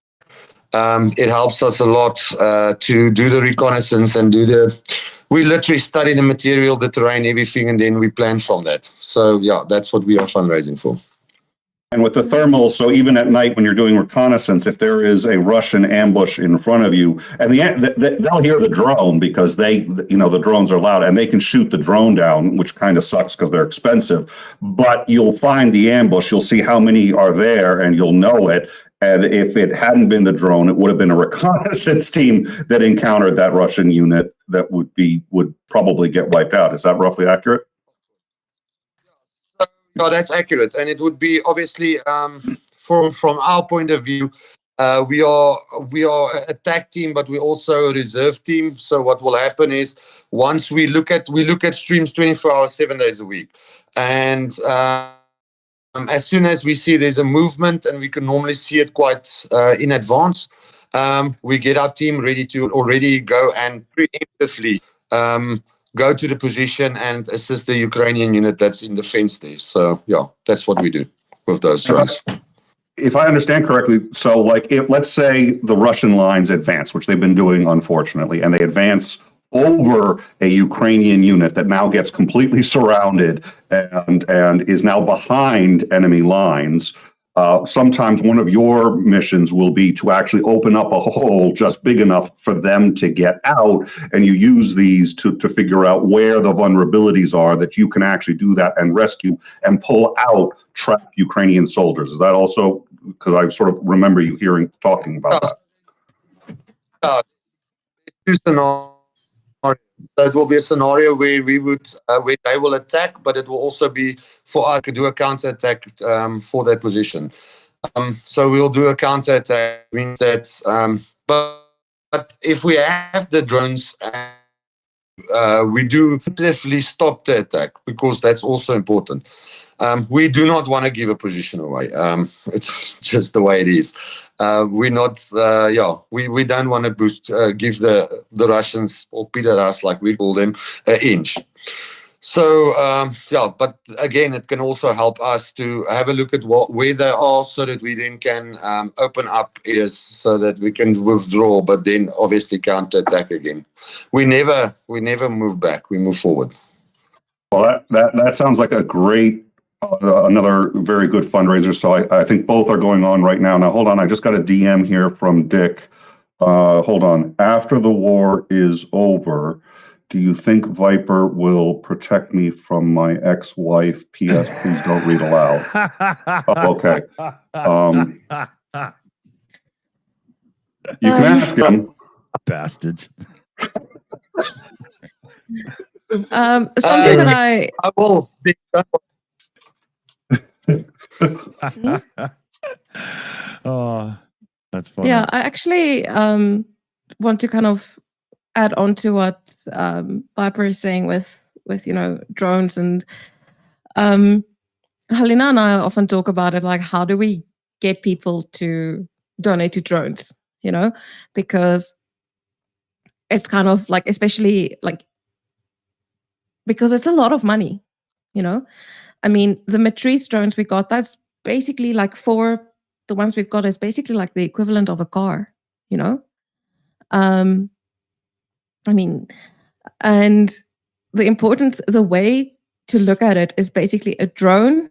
It helps us a lot to do the reconnaissance and we literally study the material, the terrain, everything, and then we plan from that. So yeah, that's what we are fundraising for. And with the thermals, so even at night when you're doing reconnaissance, if there is a Russian ambush in front of you, and they'll hear the drone because the drones are loud and they can shoot the drone down, which kind of sucks because they're expensive. But you'll find the ambush, you'll see how many are there, and you'll know it. And if it hadn't been the drone, it would have been a reconnaissance team that encountered that Russian unit that would probably get wiped out. Is that roughly accurate? No, that's accurate, and it would be obviously from our point of view, we are a tag team, but we're also a reserve team. So what will happen is once we look at streams 24 hours, 7 days a week, and as soon as we see there's a movement, and we can normally see it quite in advance, we get our team ready to already go and preemptively go to the position and assist the Ukrainian unit that's in the fence there. So yeah, that's what we do with those drones. If I understand correctly, so like let's say the Russian lines advance, which they've been doing unfortunately, and they advance over a Ukrainian unit that now gets completely surrounded and is now behind enemy lines. sometimes one of your missions will be to actually open up a hole just big enough for them to get out, and you use these to figure out where the vulnerabilities are that you can actually do that and rescue and pull out trapped Ukrainian soldiers. Is that also, because I sort of remember you talking about that? Two scenarios. So it will be a scenario where where they will attack, but it will also be for us to do a counter attack for that position. So we'll do a counter attack. Means that, but if we have the drones, we do definitely stop the attack, because that's also important. We do not want to give a position away. It's just the way it is. We're not, we don't want to give the Russians, or Pidaras like we call them, an inch. So, but again, it can also help us to have a look at where they are, so that we then can open up areas so that we can withdraw, but then obviously counter-attack again. We never move back, we move forward. Well, that sounds like a great, another very good fundraiser. So I think both are going on right now. Now, hold on. I just got a DM here from Dick. Hold on. After the war is over, do you think Viper will protect me from my ex-wife? P.S. Please don't read aloud. Okay. You can ask him. Bastards. Something that I will. Oh, that's funny. Yeah, I actually want to kind of add on to what Viper is saying with drones, and Halina and I often talk about it, like, how do we get people to donate to drones? Because it's kind of like, especially like, because it's a lot of money. I mean, the Matrice drones we got, that's basically like the ones we've got is basically like the equivalent of a car. I mean, and the way to look at it is basically a drone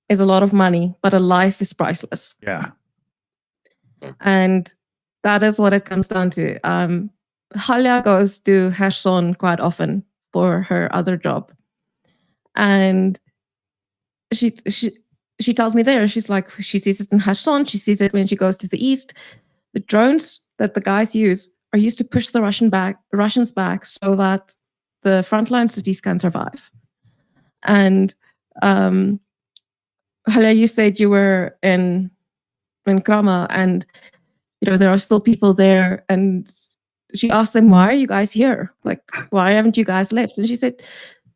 is a lot of money, but a life is priceless. Yeah. And that is what it comes down to. Halia goes to Kherson quite often for her other job. And she tells me there, she's like, she sees it in Kherson, she sees it when she goes to the east. The drones that the guys use are used to push the Russians back so that the frontline cities can survive. And Halia, you said you were in Krama, and there are still people there. And she asked them, "Why are you guys here? Like, why haven't you guys left?" And she said,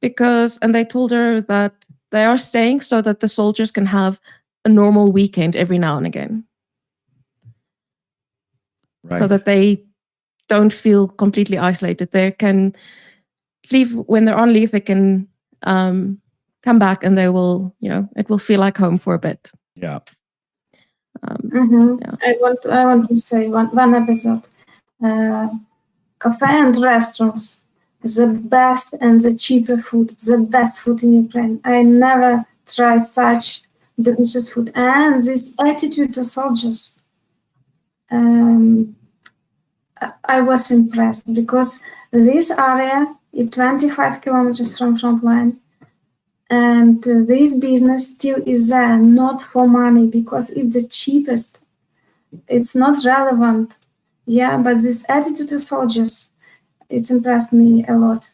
"Because," and they told her that they are staying so that the soldiers can have a normal weekend every now and again. Right. So that they don't feel completely isolated. They can leave when they're on leave. They can come back, and they will, it will feel like home for a bit. Yeah. Yeah. I want to say one episode. Cafe and restaurants, the best and the cheaper food, the best food in Ukraine. I never tried such delicious food, and this attitude to soldiers. I was impressed, because this area is 25 kilometers from front line, and this business still is there, not for money, because it's the cheapest. It's not relevant. Yeah, but this attitude to soldiers, it impressed me a lot.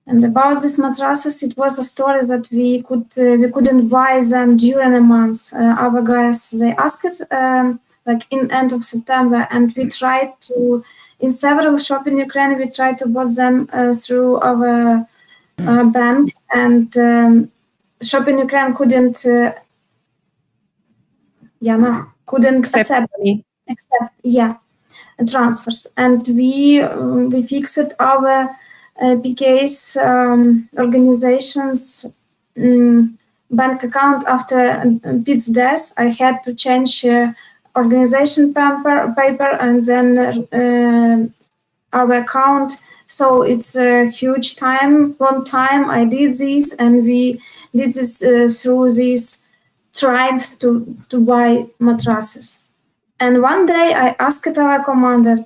And about these mattresses, it was a story that we couldn't buy them during a month. Our guys, they asked it like in end of September, and we tried to, in several shops in Ukraine, we tried to buy them through our bank, and shop in Ukraine couldn't accept transfers, and we fixed our PK's organization's bank account after Pete's death. I had to change organization paper and then our account. So it's a long time I did this, and we did this through these tried to buy mattresses. And one day I asked our commander,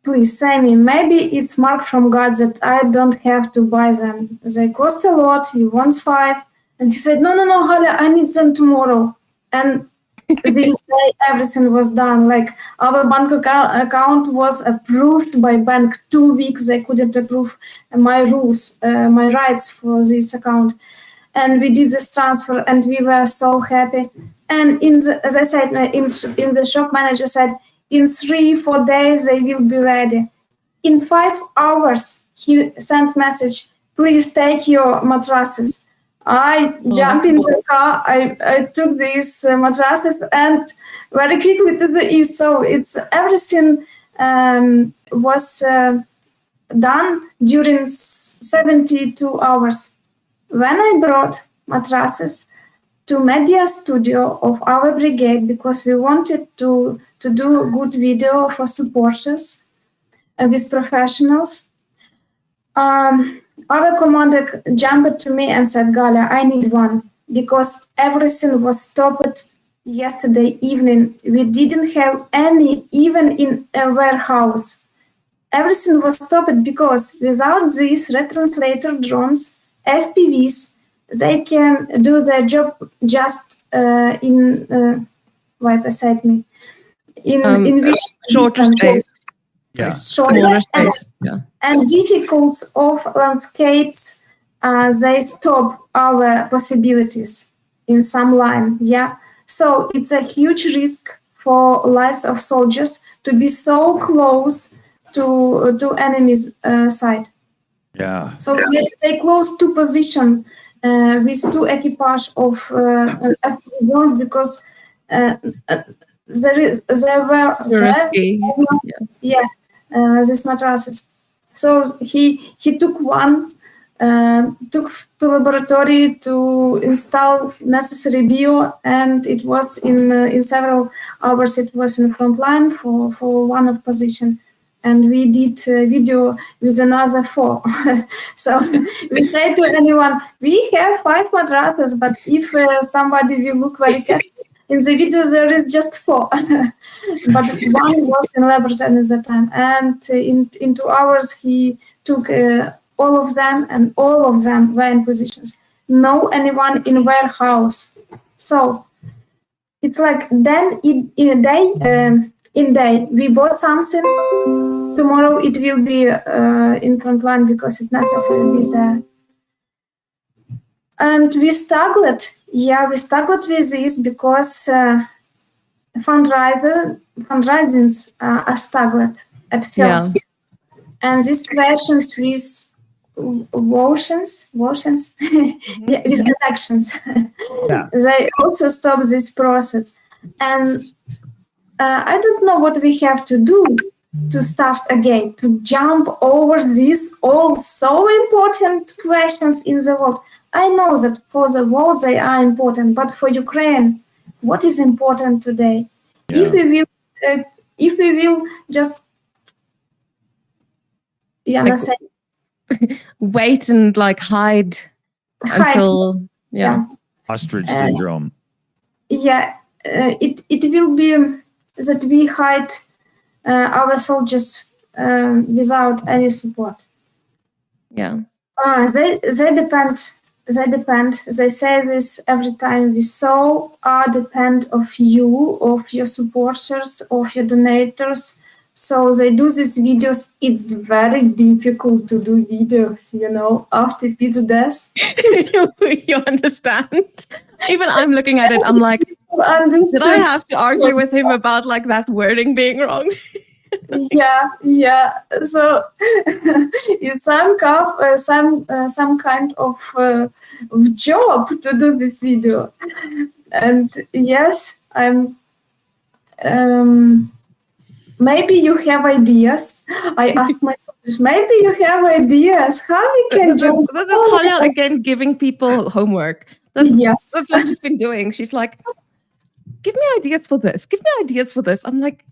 please, Sammy, maybe it's mark from God that I don't have to buy them. They cost a lot, he wants 5. And he said, no, Halia, I need them tomorrow. And this day everything was done. Like our bank account was approved by bank 2 weeks. They couldn't approve my rules, my rights for this account. And we did this transfer and we were so happy. And as I said, in the shop manager said, in 3-4 days, they will be ready. In 5 hours, he sent message, please take your mattresses. I jumped in the car, I took these mattresses and very quickly to the east. So it's everything was done during 72 hours. When I brought mattresses to media studio of our brigade, because we wanted to do good video for supporters with professionals, our commander jumped to me and said, Galia, I need one, because everything was stopped yesterday evening. We didn't have any, even in a warehouse. Everything was stopped because without these retranslator drones, FPVs, they can do their job just in wipe aside me. In which shorter space. Yeah. Smaller space. Yeah. And difficult of landscapes, they stop our possibilities in some line. Yeah. So it's a huge risk for lives of soldiers to be so close to enemy's side. Yeah. So they close to position with 2 equipage of FPV because there were risky. these mattresses. So he took one, took to laboratory to install necessary bio, and it was in several hours. It was in front line for one of position. And we did video with another 4. So we say to anyone, we have 5 mattresses, but if somebody will look very carefully, in the video there is just 4. But one was in laboratory at the time. And in 2 hours he took all of them, and all of them were in positions. No anyone in warehouse. So it's like then in a day, we bought something. Tomorrow it will be in front line because it's necessary with and we struggled. Yeah, we struggled with this because fundraisings are struggled at first. Yeah. And these questions with motions, yeah, with elections, yeah. They also stop this process. And I don't know what we have to do to start again, to jump over these all so important questions in the world. I know that for the world they are important, but for Ukraine, what is important today? Yeah. If we will just Jana say, wait and like hide until ostrich syndrome. It will be that we hide our soldiers without any support. Yeah. They depend. They say this every time. We so depend of you, of your supporters, of your donators. So they do these videos. It's very difficult to do videos, after Pete's death. You understand? Even I'm looking at it, I'm like, did I have to argue with him about like that wording being wrong? Yeah. So it's some kind of job to do this video, and yes, I'm. Maybe you have ideas. I asked myself, maybe you have ideas how we can This is Halia again giving people homework. That's what she's been doing. She's like, give me ideas for this. Give me ideas for this. I'm like,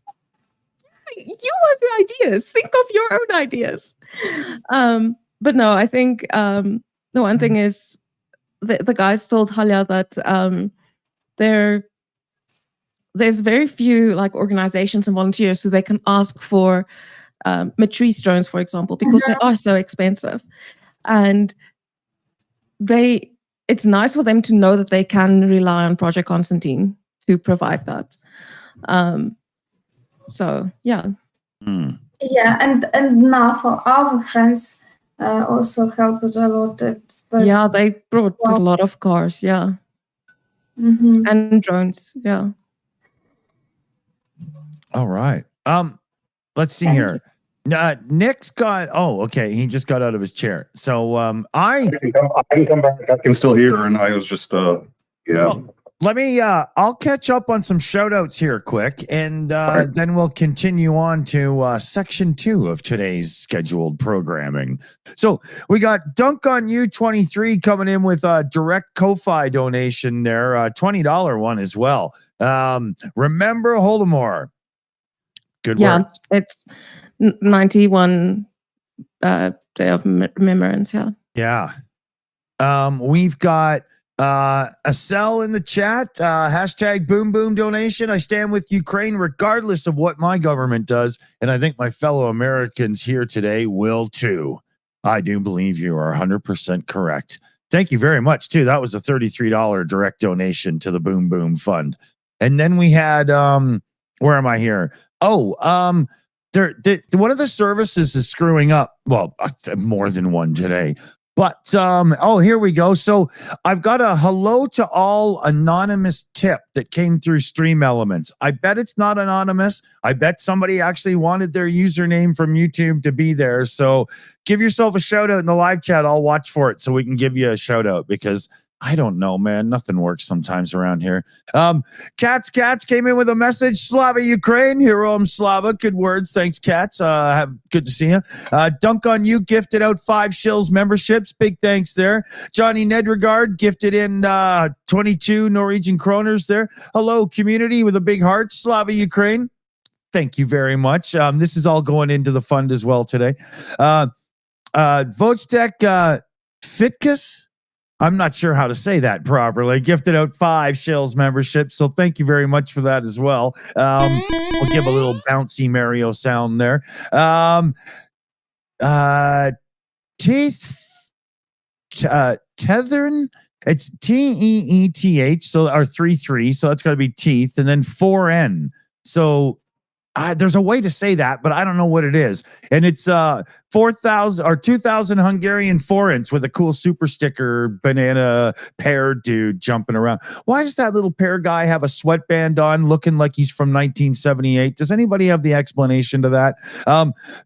you want the ideas. Think of your own ideas. But no, I think the one thing is the guys told Halia that there's very few like organizations and volunteers who they can ask for Matrice drones, for example, because they are so expensive. And it's nice for them to know that they can rely on Project Constantine to provide that. So yeah. Yeah, and now for our friends also helped a lot. Yeah, they brought a lot of cars, yeah. And drones, yeah. All right. Let's see here. Nick's got. Oh, okay. He just got out of his chair. So I can come back. I can still hear, and I was just yeah. Well, let me. I'll catch up on some shout outs here quick, and then we'll continue on to section 2 of today's scheduled programming. So we got Dunk on You 23 coming in with a direct Ko-Fi donation there, $20 one as well. Remember Holodomor. Good words. It's 91 Day of Remembrance. Yeah. We've got a cell in the chat. Hashtag boom boom donation. I stand with Ukraine regardless of what my government does. And I think my fellow Americans here today will too. I do believe you are 100% correct. Thank you very much too. That was a $33 direct donation to the Boom Boom Fund. And then we had, where am I here? Oh, one of the services is screwing up. Well, more than one today. But, here we go. So I've got a hello to all anonymous tip that came through Stream Elements. I bet it's not anonymous. I bet somebody actually wanted their username from YouTube to be there. So give yourself a shout out in the live chat. I'll watch for it so we can give you a shout out because I don't know, man. Nothing works sometimes around here. Cats came in with a message. Slava, Ukraine. Hero Slava. Good words. Thanks, Cats. Good to see you. Dunk on You gifted out 5 Shills memberships. Big thanks there. Johnny Nedregard gifted in 22 Norwegian kroners there. Hello, community with a big heart. Slava, Ukraine. Thank you very much. This is all going into the fund as well today. Vojtek Fitkus. I'm not sure how to say that properly. Gifted out 5 Shills memberships. So thank you very much for that as well. We'll give a little bouncy Mario sound there. Tethern. It's TEETH. So our 3-3. So that's got to be teeth. And then 4N. So there's a way to say that, but I don't know what it is. And it's 4,000 or 2,000 Hungarian forints with a cool super sticker banana pear dude jumping around. Why does that little pear guy have a sweatband on looking like he's from 1978? Does anybody have the explanation to that?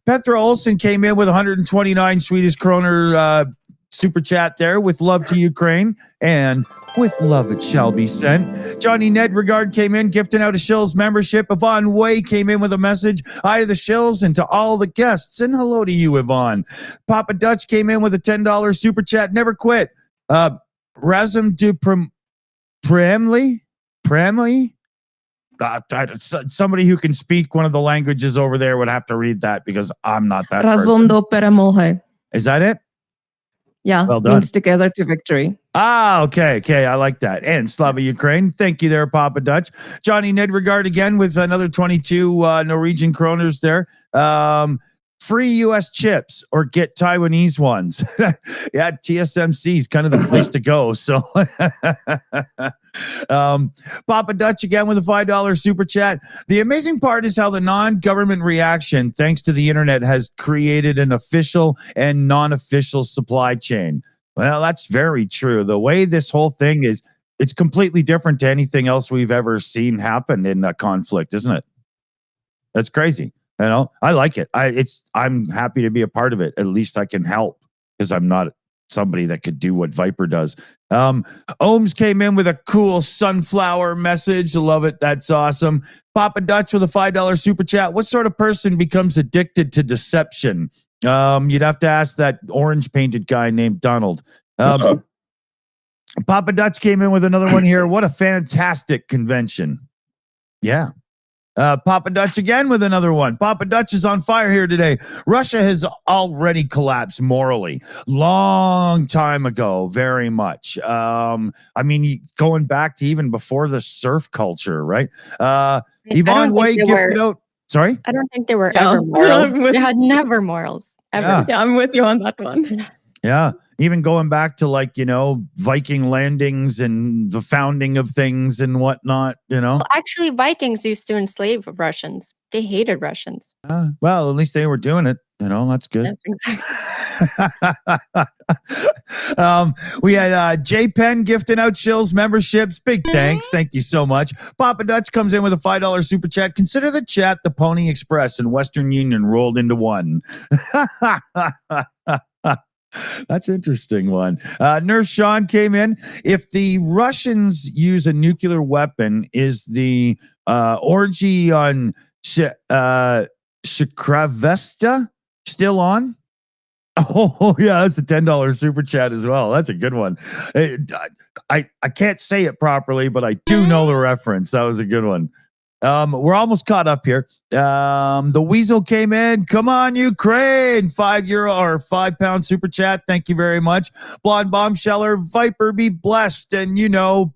Petra Olsen came in with 129 Swedish kroner super chat there with love to Ukraine and with love it shall be sent. Johnny Nedregard came in gifting out a Shills membership. Yvonne Way came in with a message. Hi to the Shills and to all the guests and hello to you, Yvonne. Papa Dutch came in with a $10 super chat. Never quit. Razum du Pramley. Somebody who can speak one of the languages over there would have to read that because I'm not that person. Is that it? Yeah, well done. Means together to victory. Okay. I like that. And Slava, Ukraine. Thank you there, Papa Dutch. Johnny Nedregard again with another 22 Norwegian kroners there. Free U.S. chips or get Taiwanese ones. Yeah, TSMC is kind of the place to go. So Papa Dutch again with a $5 super chat. The amazing part is how the non-government reaction, thanks to the internet, has created an official and non-official supply chain. Well, that's very true. The way this whole thing is, it's completely different to anything else we've ever seen happen in a conflict, isn't it? That's crazy. You know, I like it. I'm happy to be a part of it. At least I can help because I'm not somebody that could do what Viper does. Ohms came in with a cool sunflower message. Love it. That's awesome. Papa Dutch with a $5 super chat. What sort of person becomes addicted to deception? You'd have to ask that orange painted guy named Donald. Papa Dutch came in with another one here. What a fantastic convention. Yeah. Papa Dutch again with another one. Papa Dutch is on fire here today. Russia has already collapsed morally. Long time ago, very much. I mean, going back to even before the surf culture, right? Yvonne Way gifted out. Sorry? I don't think they were Yeah. ever moral. I'm with- They had never morals. Ever. Yeah. Yeah, I'm with you on that one. Yeah. Even going back to like, Viking landings and the founding of things and whatnot, Well, actually, Vikings used to enslave Russians. They hated Russians. Well, at least they were doing it. That's good. Yeah, exactly. We had J Penn gifting out Shills memberships. Big thanks. Thank you so much. Papa Dutch comes in with a $5 super chat. Consider the chat the Pony Express and Western Union rolled into one. That's an interesting one. Nurse Sean came in. If the Russians use a nuclear weapon, is the orgy on Shikravesta still on? Oh, yeah, that's a $10 super chat as well. That's a good one. I can't say it properly, but I do know the reference. That was a good one. We're almost caught up here. The Weasel came in. Come on, Ukraine. €5 or £5 super chat. Thank you very much. Blonde Bombsheller, Viper, be blessed. And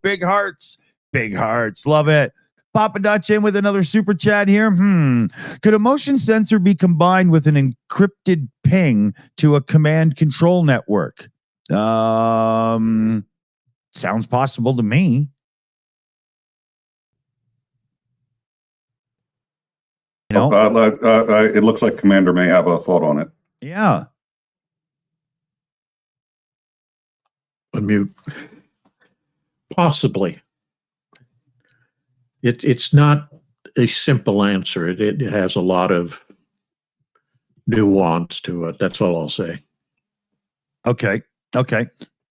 big hearts. Big hearts. Love it. Papa Dutch in with another super chat here. Could a motion sensor be combined with an encrypted ping to a command control network? Sounds possible to me. It looks like Commander may have a thought on it. Yeah. Unmute. Possibly. It's not a simple answer. It has a lot of nuance to it. That's all I'll say. Okay.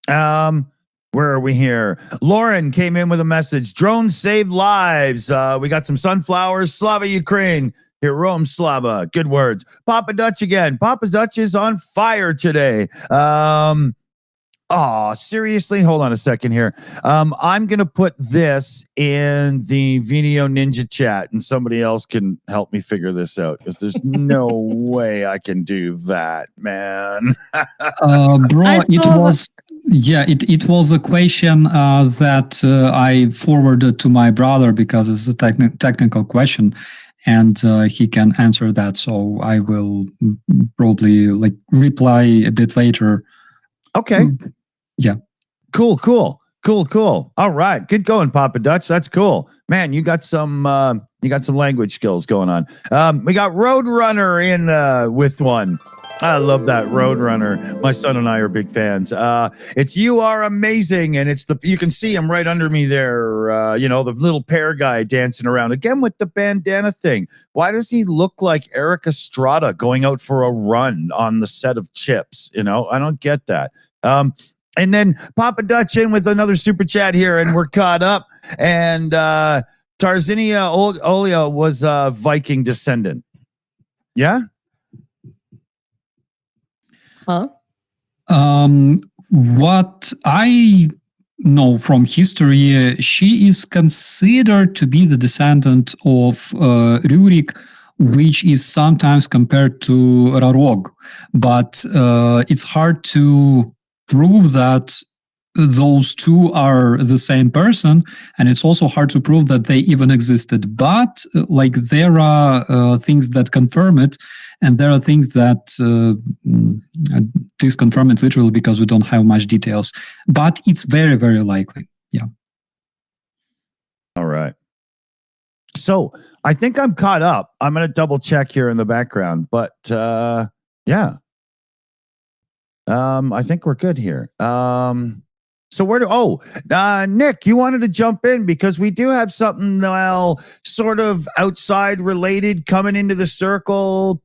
Where are we here? Lauren came in with a message. Drones save lives. We got some sunflowers. Slava, Ukraine. Here, Rome, Slava. Good words. Papa Dutch again. Papa Dutch is on fire today. Seriously? Hold on a second here. I'm going to put this in the Video Ninja chat and somebody else can help me figure this out because there's no way I can do that, man. Bro, it was a question that I forwarded to my brother because it's a technical question. And he can answer that, so I will probably reply a bit later. Okay. Yeah. Cool. All right, good going, Papa Dutch. That's cool, man. You got some language skills going on. We got Roadrunner in with one. I love that Roadrunner. My son and I are big fans. It's You Are Amazing, and you can see him right under me there. The little pear guy dancing around again with the bandana thing. Why does he look like Eric Estrada going out for a run on the set of Chips? I don't get that. And then Papa Dutch in with another super chat here, and we're caught up. And Tarzinia Olia was a Viking descendant. Yeah. Huh? What I know from history, she is considered to be the descendant of Rurik, which is sometimes compared to Rarog. But it's hard to prove that those two are the same person, and it's also hard to prove that they even existed. But there are things that confirm it, and there are things that disconfirm it literally because we don't have much details. But it's very, very likely. Yeah. All right. So I think I'm caught up. I'm going to double check here in the background, but yeah. I think we're good here. So Nick, you wanted to jump in because we do have something, sort of outside related coming into the circle,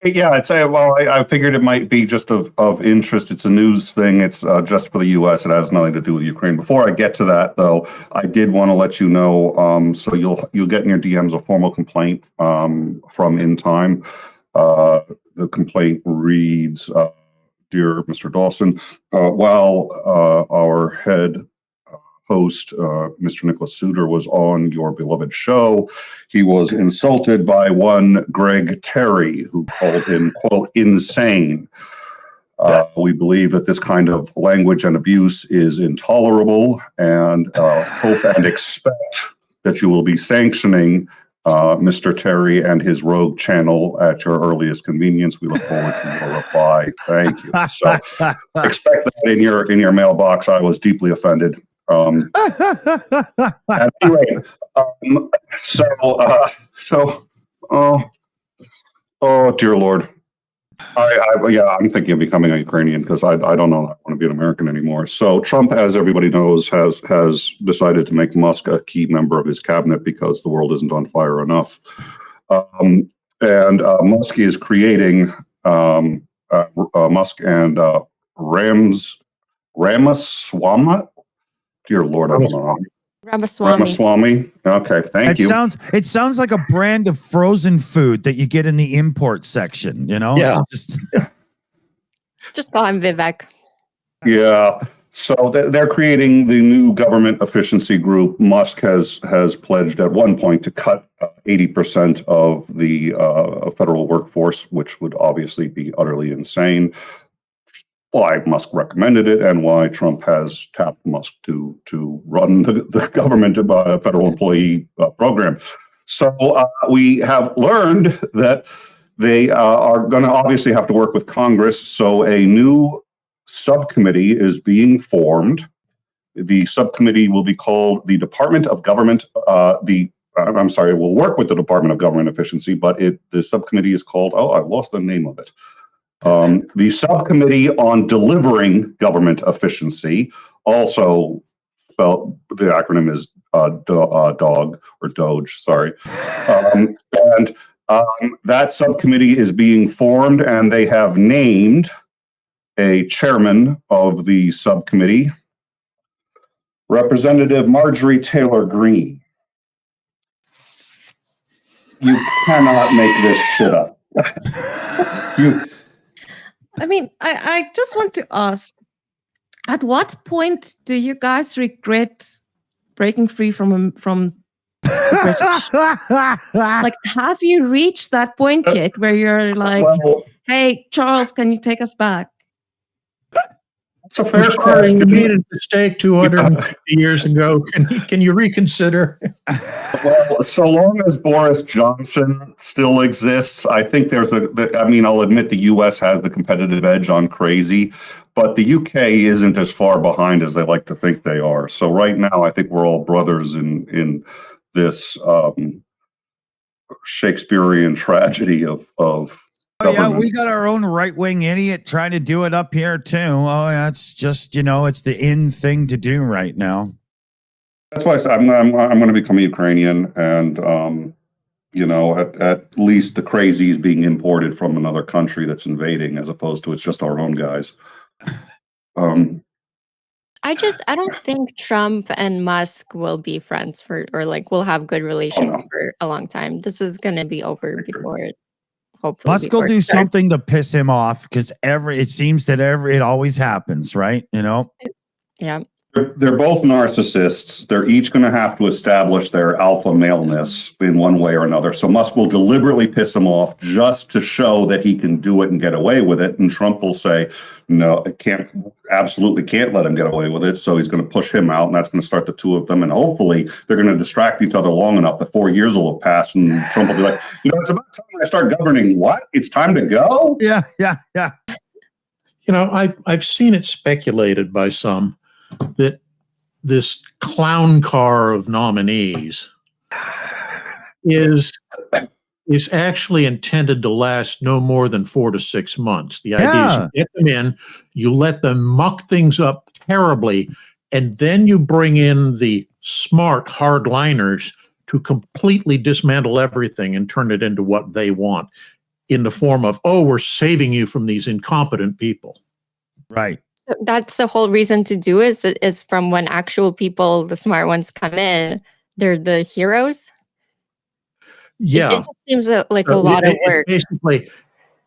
Yeah, I'd say, I figured it might be just of interest. It's a news thing. It's just for the U.S. It has nothing to do with Ukraine. Before I get to that, though, I did want to let you know, so you'll get in your DMs a formal complaint from In Time. The complaint reads, Dear Mr. Dawson, while our head host, Mr. Nicholas Suter, was on your beloved show. He was insulted by one Greg Terry, who called him, quote, insane. We believe that this kind of language and abuse is intolerable, and hope and expect that you will be sanctioning Mr. Terry and his rogue channel at your earliest convenience. We look forward to your reply. Thank you. So expect that in your mailbox. I was deeply offended. Anyway, oh dear Lord. I'm thinking of becoming a Ukrainian because I don't know. I want to be an American anymore. So Trump, as everybody knows, has decided to make Musk a key member of his cabinet because the world isn't on fire enough. Musk is creating Musk and Ramaswamy. Dear Lord, I don't know. Ramaswamy. Okay, thank you. It sounds like a brand of frozen food that you get in the import section, you know? Yeah. Just call him Vivek. Yeah. So they're creating the new government efficiency group. Musk has pledged at one point to cut 80% of the federal workforce, which would obviously be utterly insane. Why Musk recommended it and why Trump has tapped Musk to run the government federal employee program. So we have learned that they are going to obviously have to work with Congress. So a new subcommittee is being formed. The subcommittee will be called the Department of Government. It will work with the Department of Government Efficiency, but the subcommittee is called, I lost the name of it. The Subcommittee on Delivering Government Efficiency, also spelled, the acronym is DOG or Doge, sorry. That subcommittee is being formed, and they have named a chairman of the subcommittee, Representative Marjorie Taylor Greene. You cannot make this shit up. I mean, I just want to ask, at what point do you guys regret breaking free from the British? Like, have you reached that point yet where you're like, hey, Charles, can you take us back? It's a fair question. You made a mistake 250 years ago. Can you reconsider? Well, so long as Boris Johnson still exists, I think I'll admit the US has the competitive edge on crazy, but the UK isn't as far behind as they like to think they are. So right now, I think we're all brothers in this Shakespearean tragedy of yeah, we got our own right-wing idiot trying to do it up here too. Oh, that's just, it's the in thing to do right now. That's why I said I'm going to become a Ukrainian, and at least the crazy is being imported from another country that's invading, as opposed to it's just our own guys. I don't think Trump and Musk will be friends will have good relations for a long time. This is going to be over before it. Hopefully Musk will do something to piss him off because it seems that it always happens, right? Yeah. They're both narcissists. They're each going to have to establish their alpha maleness in one way or another. So Musk will deliberately piss him off just to show that he can do it and get away with it. And Trump will say, no, absolutely can't let him get away with it. So he's going to push him out, and that's going to start the two of them. And hopefully they're going to distract each other long enough that 4 years will have passed, and Trump will be like, it's about time I start governing. What? It's time to go? Yeah. I've seen it speculated by some that this clown car of nominees is actually intended to last no more than 4 to 6 months. The idea is you get them in, you let them muck things up terribly, and then you bring in the smart hardliners to completely dismantle everything and turn it into what they want in the form of, we're saving you from these incompetent people. Right. That's the whole reason to do is from when actual people, the smart ones, come in, they're the heroes. Yeah. It seems like a lot of work. Basically,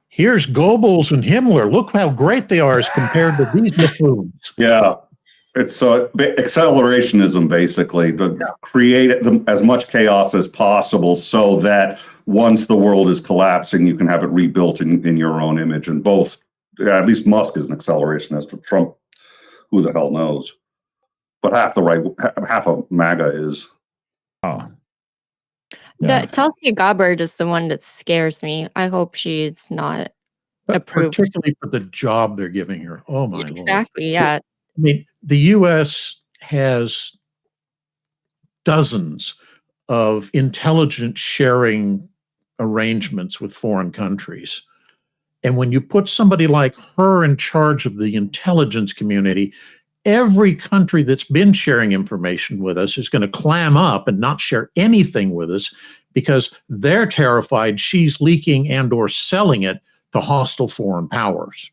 here's Goebbels and Himmler. Look how great they are as compared to these buffoons. Yeah. It's accelerationism, basically, to create as much chaos as possible so that once the world is collapsing, you can have it rebuilt in your own image. And both, at least Musk is an accelerationist. Trump, who the hell knows? But half of MAGA is. Oh. The Tulsi Gabbard is the one that scares me. I hope she's not approved. Particularly for the job they're giving her. Oh my Lord. Exactly, yeah. I mean, the U.S. has dozens of intelligence sharing arrangements with foreign countries. And when you put somebody like her in charge of the intelligence community, every country that's been sharing information with us is going to clam up and not share anything with us because they're terrified she's leaking and or selling it to hostile foreign powers.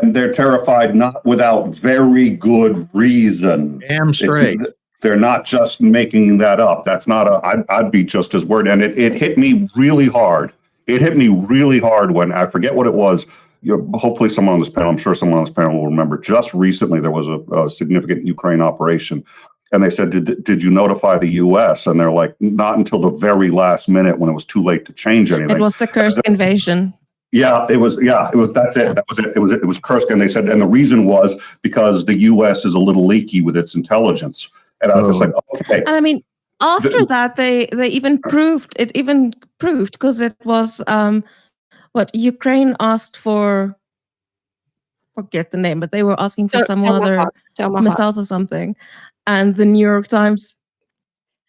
And they're terrified not without very good reason. Damn straight. They're not just making that up. That's not I'd be just as worried. And it hit me really hard. It hit me really hard when, I forget what it was. Hopefully someone on this panel, I'm sure someone on this panel will remember, just recently there was a significant Ukraine operation. And they said, did you notify the U.S.? And they're like, not until the very last minute when it was too late to change anything. It was the Kursk invasion. Yeah, it was. That's it. That was it. It was Kursk, and they said, and the reason was because the U.S. is a little leaky with its intelligence. And I was just like, okay. And I mean, after that, they even proved it. Even proved because it was what Ukraine asked for. Forget the name, but they were asking for some other missiles or something, and the New York Times.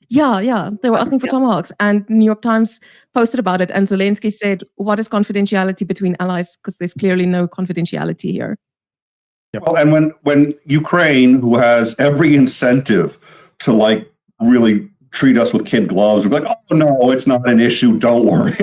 Yeah, they were asking for tomahawks, and New York Times posted about it, and Zelensky said, "What is confidentiality between allies? Because there's clearly no confidentiality here." Well, and when Ukraine, who has every incentive to like really treat us with kid gloves, we're like, "Oh no, it's not an issue. Don't worry,"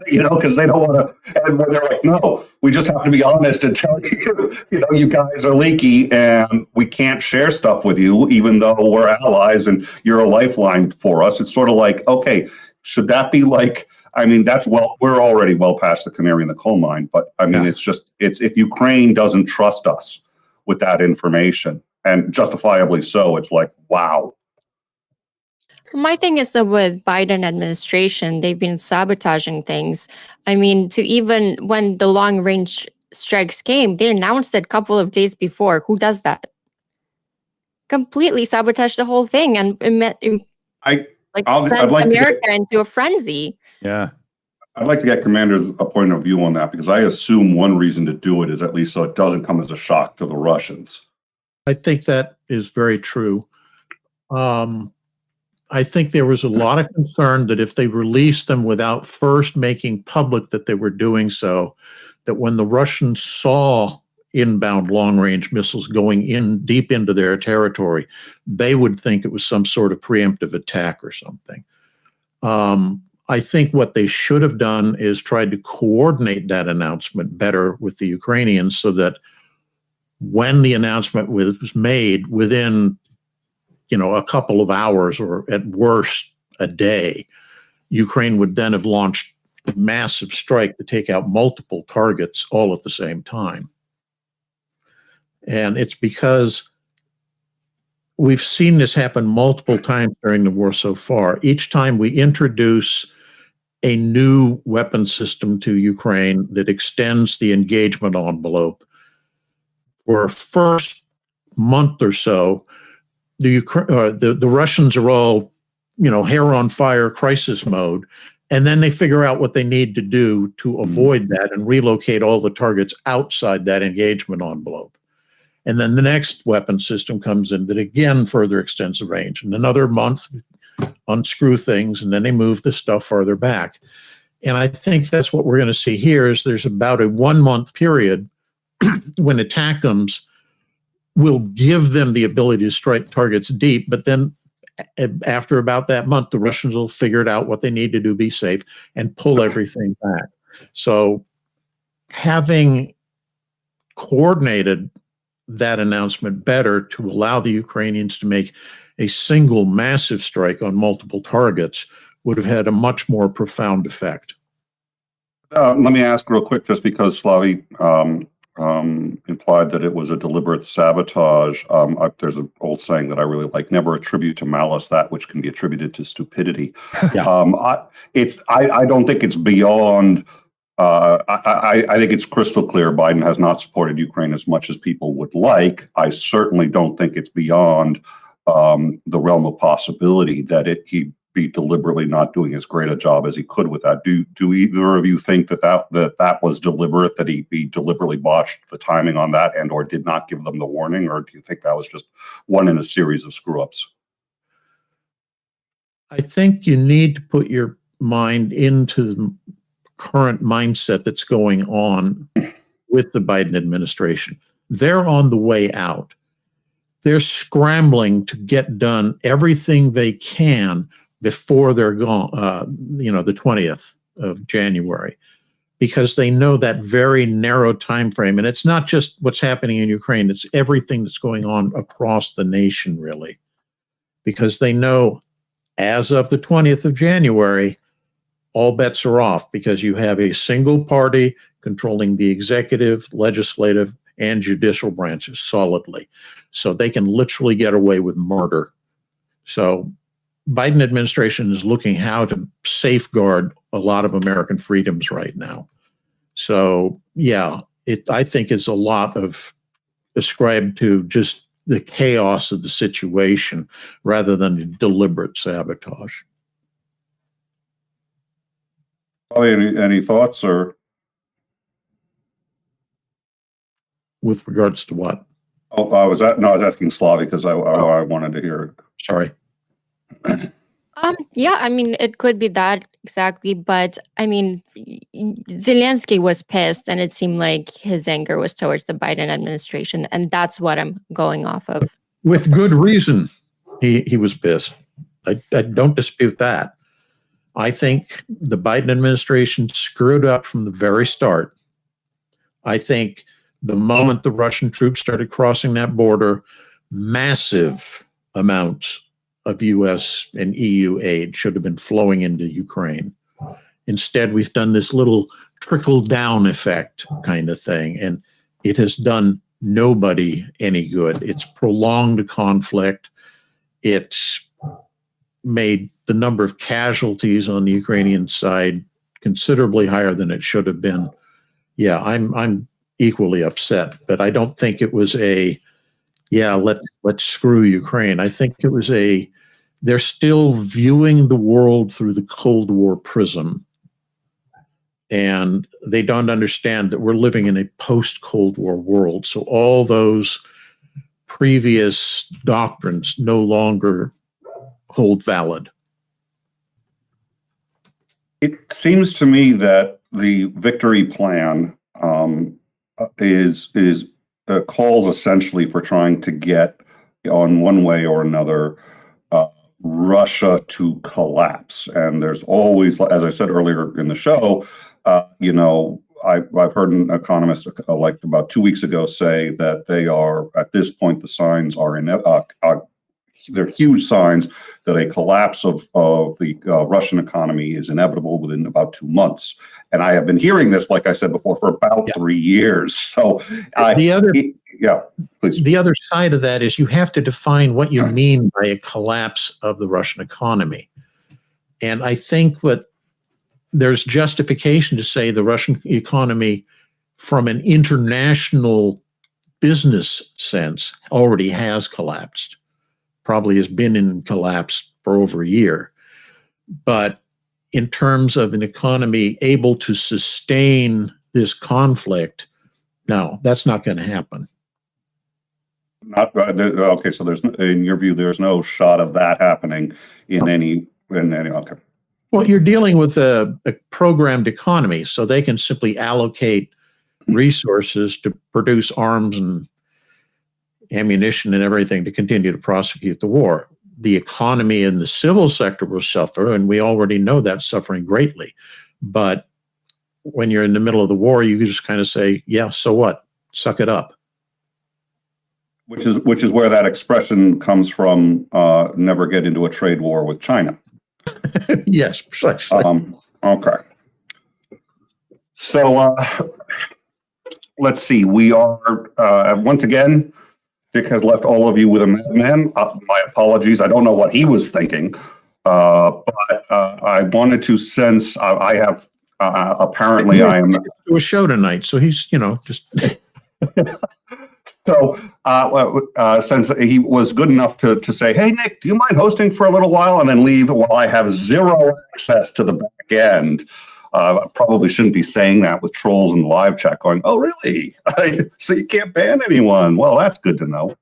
because they don't want to. And they're like, "No, we just have to be honest and tell you, you guys are leaky, and we can't share stuff with you, even though we're allies and you're a lifeline for us." It's sort of like, okay, should that be like? I mean, we're already well past the canary in the coal mine, but I mean, it's if Ukraine doesn't trust us with that information, and justifiably so, it's like, wow. My thing is that with Biden administration, they've been sabotaging things. I mean, when the long range strikes came, they announced it a couple of days before. Who does that? Completely sabotage the whole thing and send America into a frenzy. Yeah. I'd like to get Commander's point of view on that, because I assume one reason to do it is at least so it doesn't come as a shock to the Russians. I think that is very true. I think there was a lot of concern that if they released them without first making public that they were doing so, that when the Russians saw inbound long-range missiles going in deep into their territory, they would think it was some sort of preemptive attack or something. I think what they should have done is tried to coordinate that announcement better with the Ukrainians so that when the announcement was made within a couple of hours or at worst a day, Ukraine would then have launched a massive strike to take out multiple targets all at the same time. And it's because we've seen this happen multiple times during the war so far. Each time we introduce a new weapon system to Ukraine that extends the engagement envelope, for a first month or so, the Russians are all, hair on fire crisis mode. And then they figure out what they need to do to avoid that and relocate all the targets outside that engagement envelope. And then the next weapon system comes in that again further extends the range. And another month, unscrew things, and then they move the stuff farther back. And I think that's what we're going to see here is there's about a 1 month period when ATACMS will give them the ability to strike targets deep, but then after about that month, the Russians will figure out what they need to do to be safe and pull everything back. So having coordinated that announcement better to allow the Ukrainians to make a single massive strike on multiple targets would have had a much more profound effect. Let me ask real quick, just because Slavie implied that it was a deliberate sabotage. There's an old saying that I really like: "Never attribute to malice that which can be attributed to stupidity." Yeah. I don't think it's beyond. I think it's crystal clear Biden has not supported Ukraine as much as people would like. I certainly don't think it's beyond the realm of possibility that he be deliberately not doing as great a job as he could with that. Do either of you think that was deliberate, that he deliberately botched the timing on that and or did not give them the warning, or do you think that was just one in a series of screw ups? I think you need to put your mind into the current mindset that's going on with the Biden administration. They're on the way out. They're scrambling to get done everything they can before they're gone, the 20th of January, because they know that very narrow time frame. And it's not just what's happening in Ukraine, it's everything that's going on across the nation, really, because they know as of the 20th of January, all bets are off, because you have a single party controlling the executive, legislative, and judicial branches solidly. So they can literally get away with murder. So Biden administration is looking how to safeguard a lot of American freedoms right now. So yeah, I think it's a lot of ascribed to just the chaos of the situation rather than deliberate sabotage. Any thoughts or With regards to what? Oh, I was asking Slavie because I wanted to hear. Sorry. Yeah, I mean, it could be that exactly, but I mean, Zelensky was pissed, and it seemed like his anger was towards the Biden administration, and that's what I'm going off of. With good reason, he was pissed. I don't dispute that. I think the Biden administration screwed up from the very start. I think the moment the Russian troops started crossing that border, massive amounts of US and EU aid should have been flowing into Ukraine. Instead, we've done this little trickle-down effect kind of thing, and it has done nobody any good. It's prolonged the conflict. It's made the number of casualties on the Ukrainian side considerably higher than it should have been. Yeah, I'm equally upset, but I don't think it was let's screw Ukraine. I think it was they're still viewing the world through the Cold War prism. And they don't understand that we're living in a post-Cold War world. So all those previous doctrines no longer hold valid. It seems to me that the victory plan calls essentially for trying to get, on one way or another, Russia to collapse. And there's always, as I said earlier in the show, I've heard an economist like about 2 weeks ago say that they are, at this point, the signs are they're huge signs that a collapse of the Russian economy is inevitable within about 2 months. And I have been hearing this, like I said before, for about 3 years. So please. The other side of that is you have to define what you mean by a collapse of the Russian economy. And I think there's justification to say the Russian economy, from an international business sense, already has collapsed. Probably has been in collapse for over a year. But in terms of an economy able to sustain this conflict, no, that's not going to happen. Okay, so in your view, there's no shot of that happening in any. Okay. Well, you're dealing with a programmed economy, so they can simply allocate resources to produce arms and ammunition and everything to continue to prosecute the war. The economy in the civil sector will suffer, and we already know that's suffering greatly. But when you're in the middle of the war, you just kind of say, yeah, so what? Suck it up. Which is where that expression comes from, never get into a trade war with China. Yes, precisely. Okay. So let's see. We are once again. Dick has left all of you with a madman. My apologies. I don't know what he was thinking, but I wanted to sense. I have apparently I am to a show tonight, so he's just. So since he was good enough to say, "Hey Nick, do you mind hosting for a little while?" and then leave while I have zero access to the back end. I probably shouldn't be saying that with trolls in the live chat going, "Oh, really? So you can't ban anyone?" Well, that's good to know.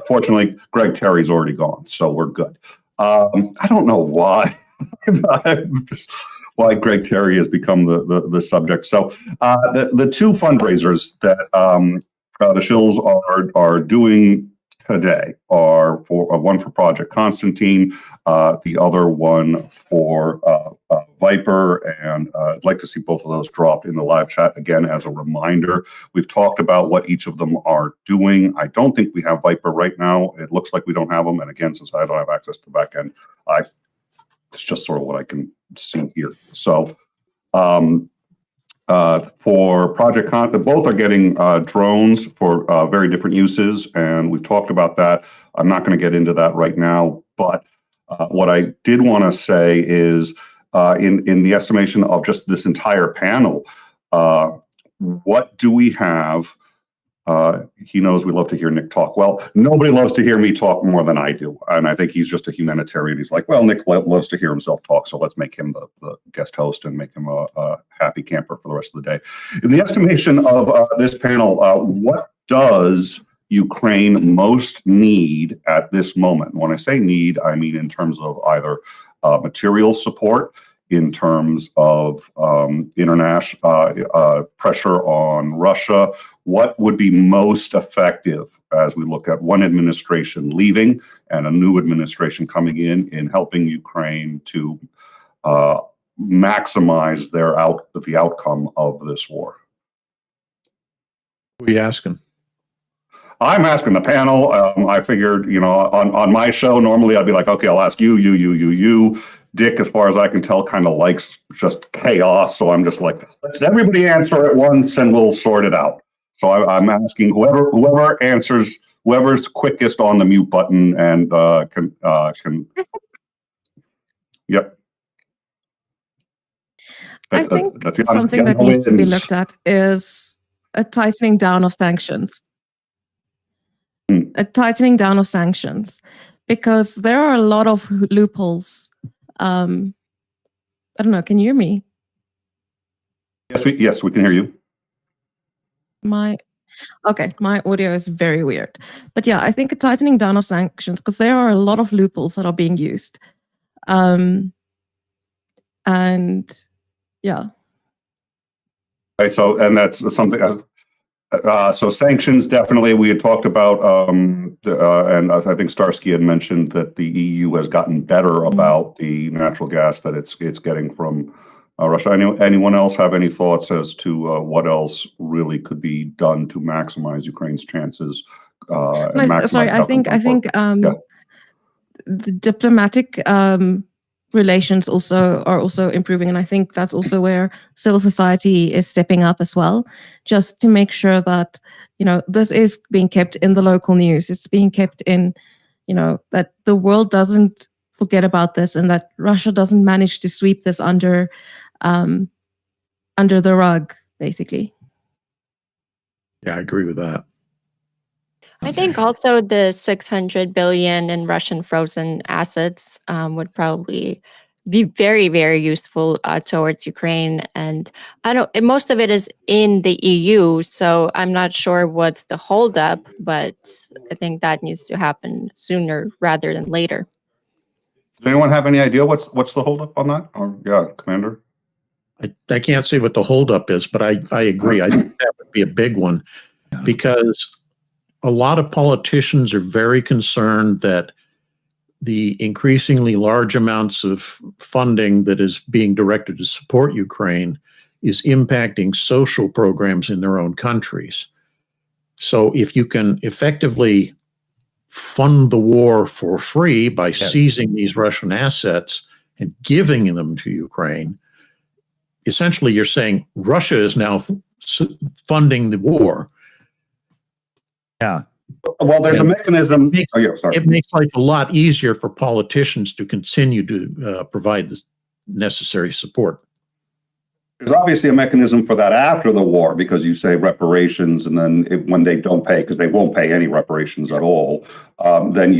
Fortunately, Greg Terry's already gone, so we're good. I don't know why. Why Greg Terry has become the subject. So the two fundraisers that the Shills are doing today are for one for Project Constantine, the other one for Viper, and I'd like to see both of those dropped in the live chat again as a reminder. We've talked about what each of them are doing. I don't think we have Viper right now. It looks like we don't have them, and again, since I don't have access to the back end, it's just sort of what I can see here. So for Project Constantine, both are getting drones for very different uses, and we've talked about that. I'm not going to get into that right now, but what I did want to say is in the estimation of just this entire panel, what do we have? He knows we love to hear Nick talk. Well, nobody loves to hear me talk more than I do. And I think he's just a humanitarian. He's like, well, Nick loves to hear himself talk, so let's make him the guest host and make him a happy camper for the rest of the day. In the estimation of this panel, what does Ukraine most need at this moment? When I say need, I mean in terms of either material support, in terms of international pressure on Russia. What would be most effective as we look at one administration leaving and a new administration coming in helping Ukraine to maximize the outcome of this war? Who are you asking? I'm asking the panel. I figured, on my show, normally I'd be like, okay, I'll ask you. Dick, as far as I can tell, kind of likes just chaos. So I'm just like, let's everybody answer at once and we'll sort it out. So I'm asking whoever answers, whoever's quickest on the mute button and can. Yep. I think something that needs to be looked at is a tightening down of sanctions. A tightening down of sanctions, because there are a lot of loopholes. I don't know. Can you hear me? Yes, we can hear you. My audio is very weird. But yeah, I think a tightening down of sanctions, because there are a lot of loopholes that are being used. And yeah. Right. So, and that's something. So sanctions, definitely. We had talked about, and I think Starsky had mentioned that the EU has gotten better about the natural gas that it's getting from Russia. Anyone else have any thoughts as to what else really could be done to maximize Ukraine's chances? I think the diplomatic relations are also improving, and I think that's also where civil society is stepping up as well, just to make sure that this is being kept in the local news. It's being kept in, that the world doesn't forget about this, and that Russia doesn't manage to sweep this under the rug, basically. Yeah, I agree with that. I think also the 600 billion in Russian frozen assets would probably be very, very useful towards Ukraine. And most of it is in the EU, so I'm not sure what's the holdup, but I think that needs to happen sooner rather than later. Does anyone have any idea what's the holdup on that? Yeah, Commander. I can't say what the holdup is, but I agree. I think that would be a big one, because a lot of politicians are very concerned that the increasingly large amounts of funding that is being directed to support Ukraine is impacting social programs in their own countries. So if you can effectively fund the war for free by seizing these Russian assets and giving them to Ukraine, essentially you're saying Russia is now funding the war. Yeah. Well, there's a mechanism. It makes life a lot easier for politicians to continue to provide the necessary support. There's obviously a mechanism for that after the war, because you say reparations, and then when they don't pay, because they won't pay any reparations at all, then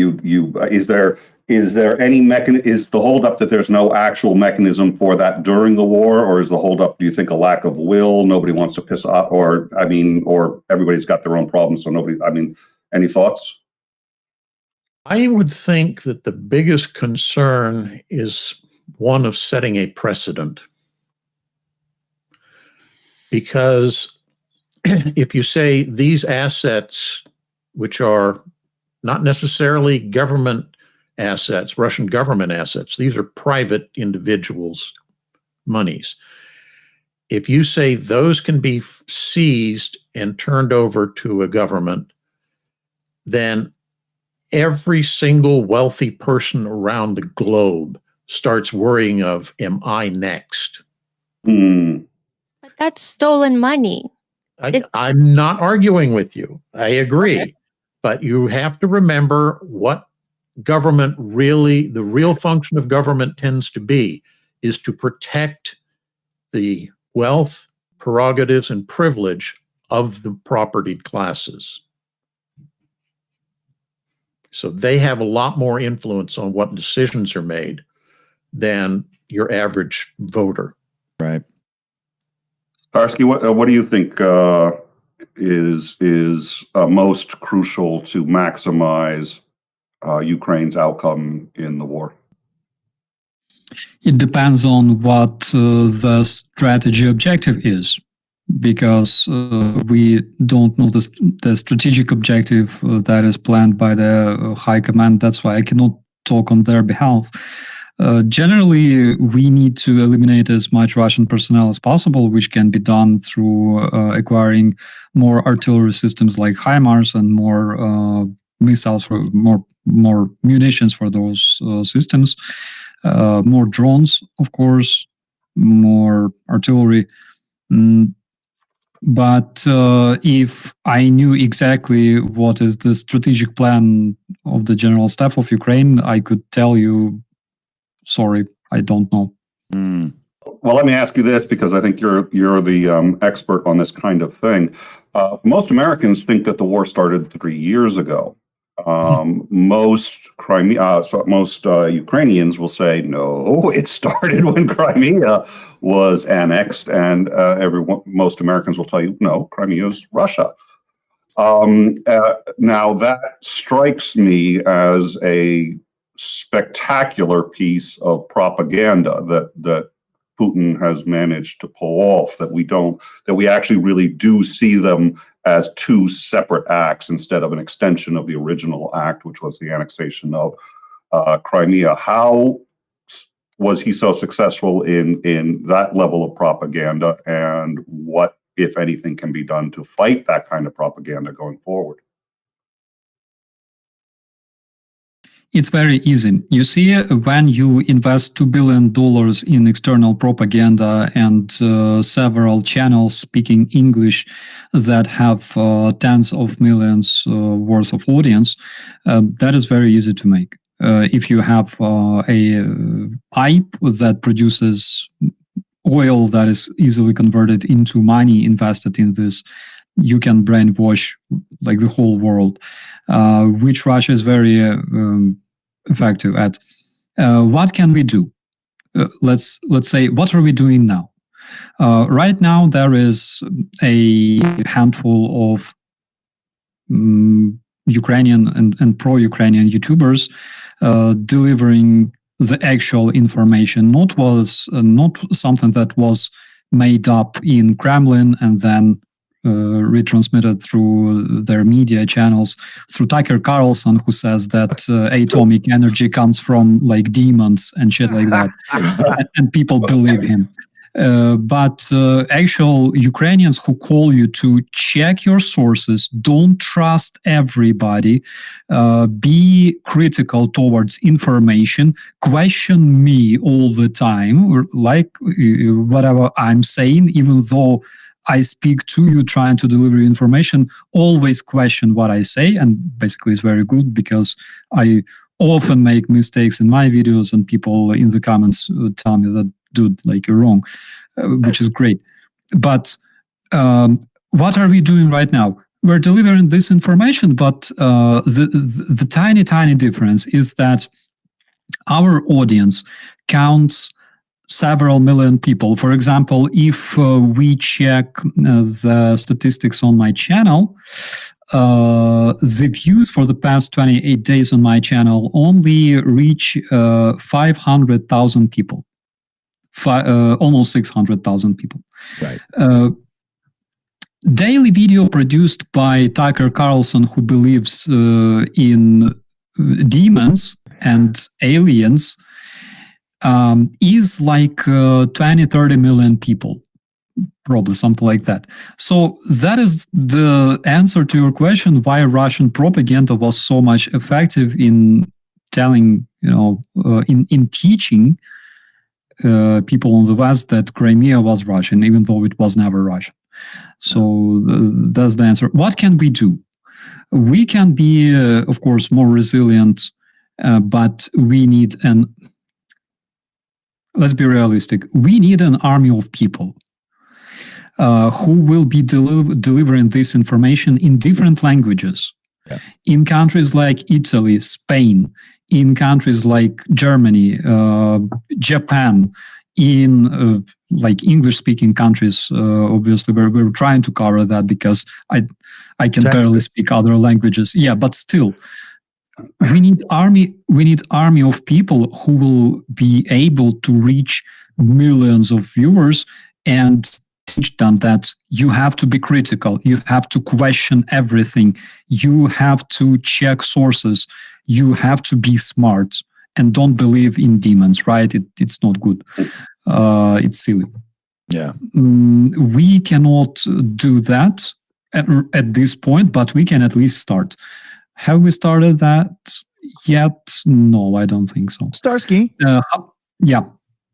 is there any mechanism? Is the holdup that there's no actual mechanism for that during the war, or is the holdup, do you think, a lack of will? Nobody wants to piss off, or everybody's got their own problems, so nobody. Any thoughts? I would think that the biggest concern is one of setting a precedent. Because if you say these assets, which are not necessarily government assets, Russian government assets, these are private individuals' monies. If you say those can be seized and turned over to a government, then every single wealthy person around the globe starts worrying of, am I next? But that's stolen money. I'm not arguing with you. I agree. Okay. But you have to remember what government really, the real function of government tends to be, is to protect the wealth, prerogatives, and privilege of the propertied classes. So they have a lot more influence on what decisions are made than your average voter. Right. Starsky, what do you think is most crucial to maximize Ukraine's outcome in the war? It depends on what the strategy objective is, because we don't know the strategic objective that is planned by the High Command. That's why I cannot talk on their behalf. Generally, we need to eliminate as much Russian personnel as possible, which can be done through acquiring more artillery systems like HIMARS and more missiles, for more munitions for those systems, more drones, of course, more artillery. But if I knew exactly what is the strategic plan of the General Staff of Ukraine, I could tell you. Sorry, I don't know. Well, let me ask you this, because I think you're the expert on this kind of thing. Most Americans think that the war started 3 years ago. Most Ukrainians will say, no, it started when Crimea was annexed, and most Americans will tell you, no, Crimea is Russia. Now that strikes me as a spectacular piece of propaganda that Putin has managed to pull off, that we actually really do see them as two separate acts instead of an extension of the original act, which was the annexation of Crimea. How was he so successful in that level of propaganda, and what, if anything, can be done to fight that kind of propaganda going forward? It's very easy. You see, when you invest $2 billion in external propaganda and several channels speaking English that have tens of millions worth of audience, that is very easy to make. If you have a pipe that produces oil that is easily converted into money invested in this, you can brainwash like the whole world, which Russia is very effective at. What can we do? Let's say, what are we doing now? Right now, there is a handful of Ukrainian and pro-Ukrainian YouTubers delivering the actual information, not something that was made up in Kremlin and then retransmitted through their media channels, through Tucker Carlson, who says that atomic energy comes from like demons and shit like that, and people believe him. But actual Ukrainians who call you to check your sources, don't trust everybody, be critical towards information, question me all the time, like whatever I'm saying, even though I speak to you trying to deliver information, always question what I say. And basically it's very good because I often make mistakes in my videos and people in the comments tell me that, dude, like you're wrong, which is great. But what are we doing right now? We're delivering this information, but the tiny difference is that our audience counts several million people. For example, if we check the statistics on my channel, the views for the past 28 days on my channel only reach 500,000 people, almost 600,000 people. Right. Daily video produced by Tucker Carlson, who believes in demons and aliens, is like 20-30 million people, probably something like that. So that is the answer to your question, why Russian propaganda was so much effective in telling, in teaching people in the West that Crimea was Russian, even though it was never Russian. So that's the answer. What can we do? We can be, of course, more resilient, but we need let's be realistic. We need an army of people who will be delivering this information in different languages. Yeah. In countries like Italy, Spain, in countries like Germany, Japan, in like English-speaking countries. Obviously, we're trying to cover that because I can barely speak other languages. Yeah, but still. We need army of people who will be able to reach millions of viewers and teach them that you have to be critical, you have to question everything, you have to check sources, you have to be smart, and don't believe in demons, right? It's not good. It's silly. Yeah. We cannot do that at this point, but we can at least start. Have we started that yet? No, I don't think so. Starsky. Yeah.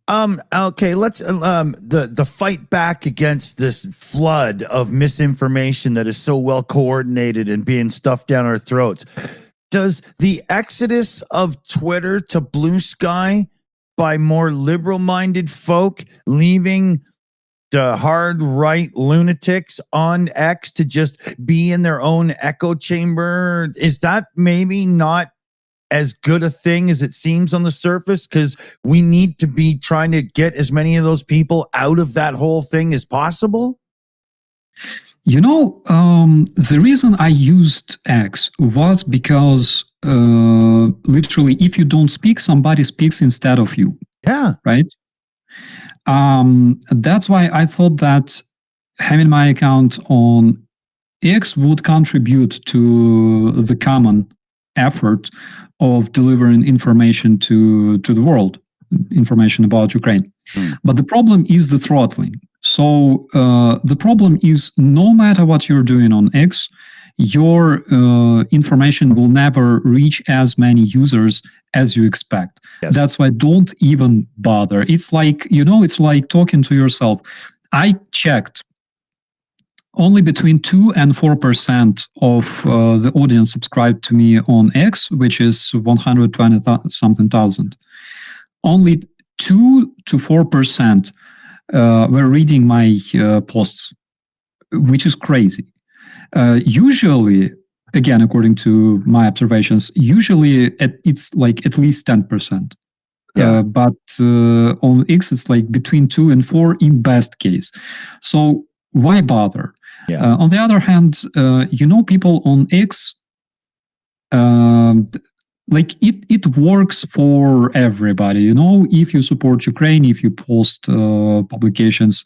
Okay, let's the fight back against this flood of misinformation that is so well coordinated and being stuffed down our throats. Does the exodus of Twitter to Blue Sky by more liberal-minded folk leaving the hard right lunatics on X to just be in their own echo chamber, is that maybe not as good a thing as it seems on the surface? Because we need to be trying to get as many of those people out of that whole thing as possible. The reason I used X was because literally, if you don't speak, somebody speaks instead of you. Yeah. Right? That's why I thought that having my account on X would contribute to the common effort of delivering information to the world, information about Ukraine. But the problem is the throttling. So the problem is no matter what you're doing on X, your information will never reach as many users as you expect. Yes. That's why don't even bother. It's like, it's like talking to yourself. I checked only between 2 and 4% of the audience subscribed to me on X, which is 120-something thousand. Only 2 to 4% were reading my posts, which is crazy. Usually, again, according to my observations, it's like at least 10%. Yeah. But on X, it's like between 2 and 4 in best case. So why bother? Yeah. On the other hand, people on X, like it works for everybody. If you support Ukraine, if you post publications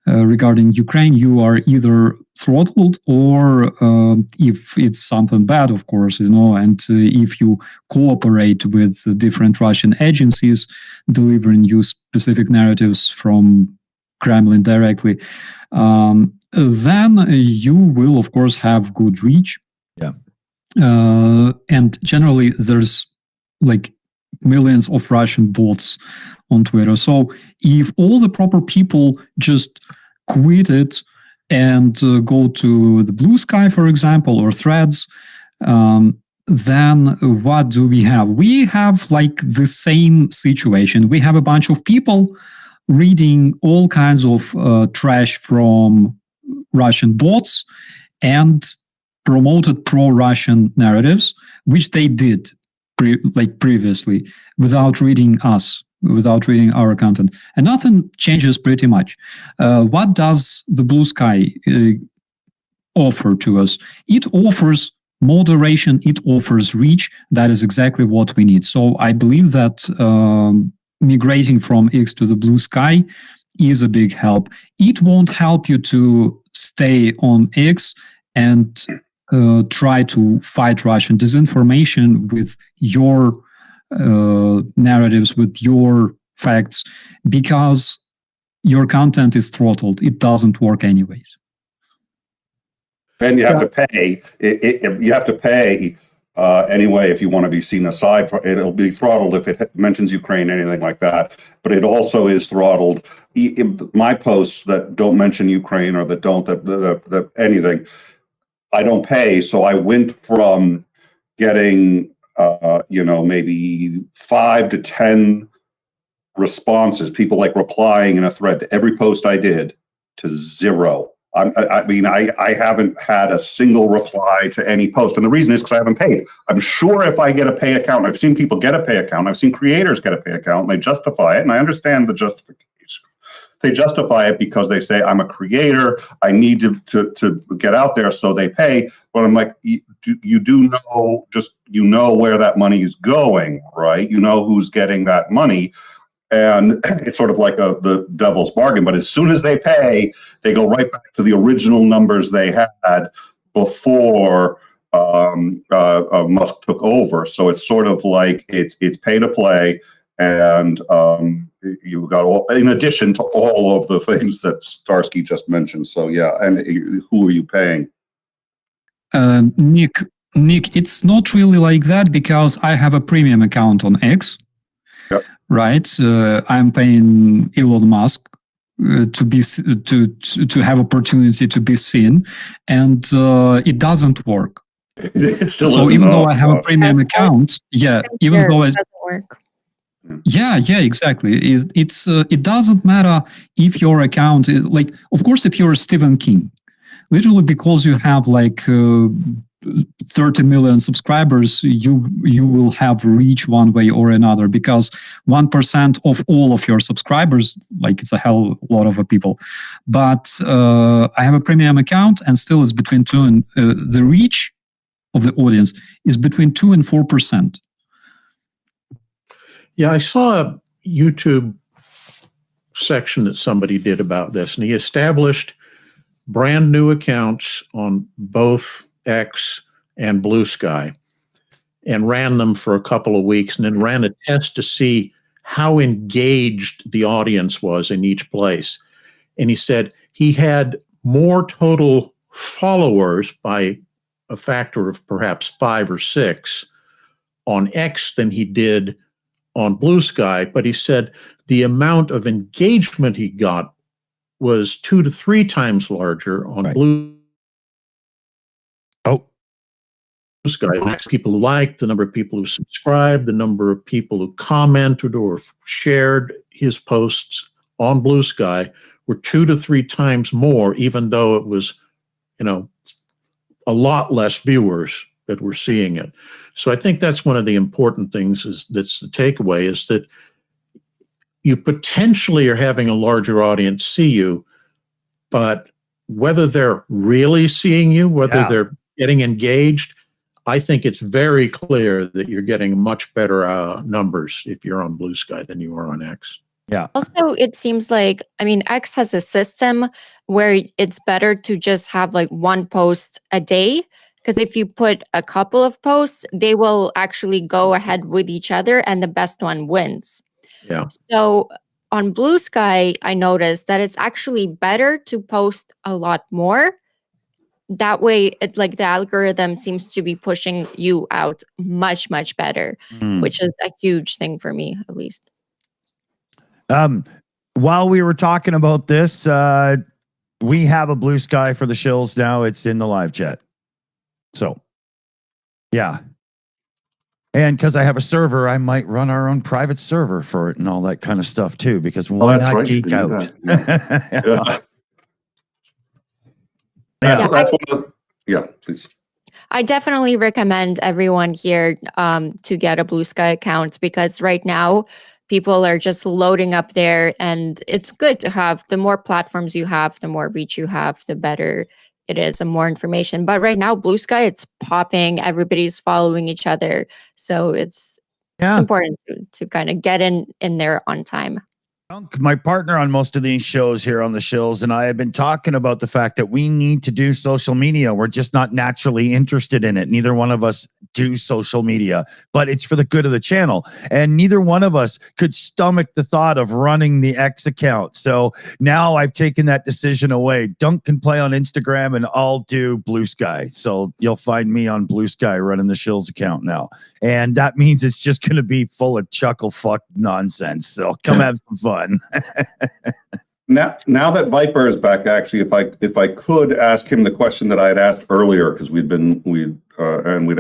regarding Ukraine, you are either throttled or if it's something bad, of course, and if you cooperate with different Russian agencies delivering you specific narratives from Kremlin directly, then you will, of course, have good reach. Yeah. And generally, there's like millions of Russian bots on Twitter. So if all the proper people just quit it and go to the Blue Sky, for example, or Threads, then what do we have? We have like the same situation. We have a bunch of people reading all kinds of trash from Russian bots and promoted pro-Russian narratives, which they did previously without reading us, without reading our content. And nothing changes pretty much. What does the Blue Sky offer to us? It offers moderation, it offers reach. That is exactly what we need. So I believe that migrating from X to the Blue Sky is a big help. It won't help you to stay on X and try to fight Russian disinformation with your narratives, with your facts, because your content is throttled. It doesn't work anyways. And you have to pay. You have to pay anyway if you want to be seen aside. It'll be throttled if it mentions Ukraine, anything like that. But it also is throttled. My posts that don't mention Ukraine or that don't that anything, I don't pay. So I went from getting maybe 5 to 10 responses, people like replying in a thread to every post I did, to 0. I haven't had a single reply to any post. And the reason is because I haven't paid. I'm sure if I get a pay account, I've seen people get a pay account, I've seen creators get a pay account, and they justify it, and I understand the justification. They justify it because they say, I'm a creator, I need to get out there, so they pay. But I'm like, you do know where that money is going, right? You know who's getting that money. And it's sort of like the devil's bargain. But as soon as they pay, they go right back to the original numbers they had before Musk took over. So it's sort of like it's pay to play, and you got all, in addition to all of the things that Starsky just mentioned. So yeah, and who are you paying? Nick, it's not really like that because I have a premium account on X. Yep. Right, I'm paying Elon Musk to have opportunity to be seen, even work. It still so even though I have a premium account, even though it doesn't work. Yeah, exactly. It doesn't matter if your account is like, of course, if you're Stephen King, literally because you have like 30 million subscribers, you will have reach one way or another, because 1% of all of your subscribers, like it's a hell lot of people. But I have a premium account, and still it's between 2 and the reach of the audience is between 2 and 4%. Yeah, I saw a YouTube section that somebody did about this, and he established brand new accounts on both X and Blue Sky and ran them for a couple of weeks, and then ran a test to see how engaged the audience was in each place. And he said he had more total followers by a factor of perhaps 5 or 6 on X than he did on Blue Sky, but he said the amount of engagement he got was 2 to 3 times larger on Blue Sky. People who liked, the number of people who subscribed, the number of people who commented or shared his posts on Blue Sky were 2 to 3 times more, even though it was, a lot less viewers that were seeing it. So I think that's one of the important things that's the takeaway, is that you potentially are having a larger audience see you, but whether they're really seeing you, whether they're getting engaged, I think it's very clear that you're getting much better numbers if you're on Blue Sky than you are on X. Yeah. Also, it seems like, X has a system where it's better to just have like one post a day, because if you put a couple of posts, they will actually go ahead with each other and the best one wins. Yeah. So on Blue Sky, I noticed that it's actually better to post a lot more. That way, the algorithm seems to be pushing you out much, much better, which is a huge thing for me, at least. While we were talking about this, we have a blue sky for the Shills now. It's in the live chat. So, yeah. And because I have a server, I might run our own private server for it and all that kind of stuff too, because why that's not right, you geek can do out? that. Yeah. Yeah. That's one of the, yeah, please. I definitely recommend everyone here to get a Blue Sky account, because right now people are just loading up there, and it's good to have. The more platforms you have, the more reach you have, the better it is, and more information. But right now, Blue Sky, it's popping. Everybody's following each other, so it's important to kind of get in there on time. My partner on most of these shows here on the Shills and I have been talking about the fact that we need to do social media. We're just not naturally interested in it. Neither one of us do social media, but it's for the good of the channel. And neither one of us could stomach the thought of running the X account. So now I've taken that decision away. Dunk can play on Instagram and I'll do Blue Sky. So you'll find me on Blue Sky running the Shills account now. And that means it's just going to be full of chuckle fuck nonsense. So come have some fun. Now that Viper is back, actually, if I could ask him the question that I had asked earlier, because we'd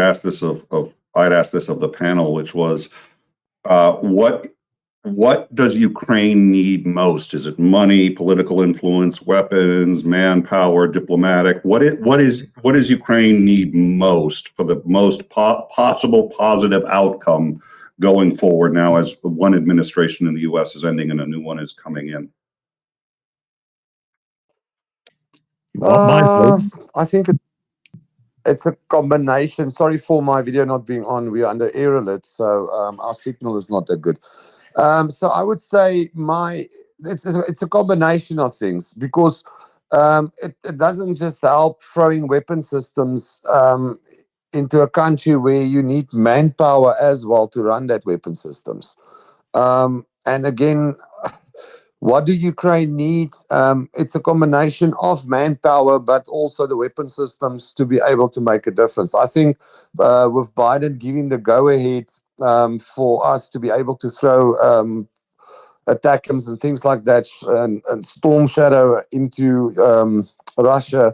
asked this I'd asked this of the panel, which was what does Ukraine need most? Is it money, political influence, weapons, manpower, diplomatic? What does Ukraine need most for the most possible positive outcome going forward now, as one administration in the U.S. is ending and a new one is coming in? I think it's a combination. Sorry for my video not being on. We are under air alert, so our signal is not that good. So I would say it's a combination of things, because it doesn't just help throwing weapon systems into a country where you need manpower as well to run that weapon systems. And again, what do Ukraine need? It's a combination of manpower, but also the weapon systems to be able to make a difference. I think with Biden giving the go-ahead for us to be able to throw ATACMS and things like that, and Storm Shadow into Russia,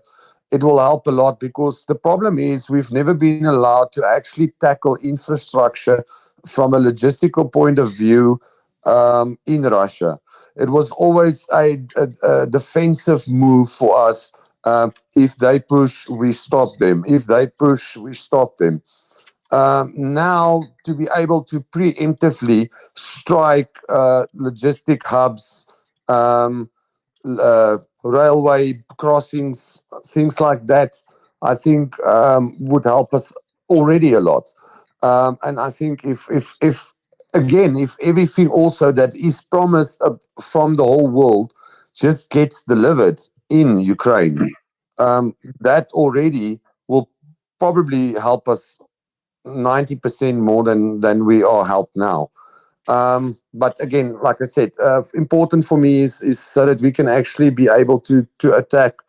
it will help a lot, because the problem is we've never been allowed to actually tackle infrastructure from a logistical point of view in Russia. It was always a defensive move for us. If they push, we stop them. If they push, we stop them. Now, to be able to preemptively strike logistic hubs, railway crossings, things like that, I think would help us already a lot. And I think if everything also that is promised from the whole world just gets delivered in Ukraine, that already will probably help us 90% more than we are helped now. But again, like I said, important for me is so that we can actually be able to attack.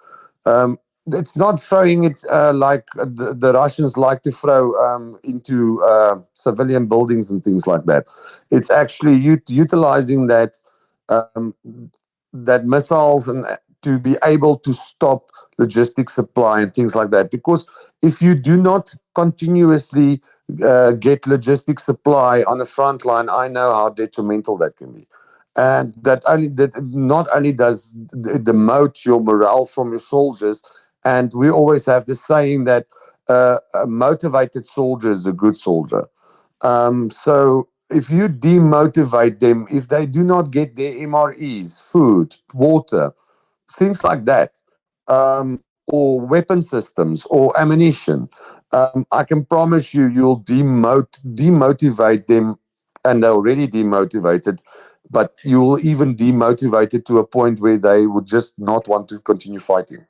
It's not throwing it like the Russians like to throw into civilian buildings and things like that. It's actually utilizing that missiles and to be able to stop logistic supply and things like that. Because if you do not continuously get logistic supply on the front line, I know how detrimental that can be. And that not only does demote your morale from your soldiers, and we always have the saying that a motivated soldier is a good soldier. So if you demotivate them, if they do not get their MREs, food, water, things like that, or weapon systems or ammunition, I can promise you'll demotivate them, and they're already demotivated, but you will even demotivate it to a point where they would just not want to continue fighting.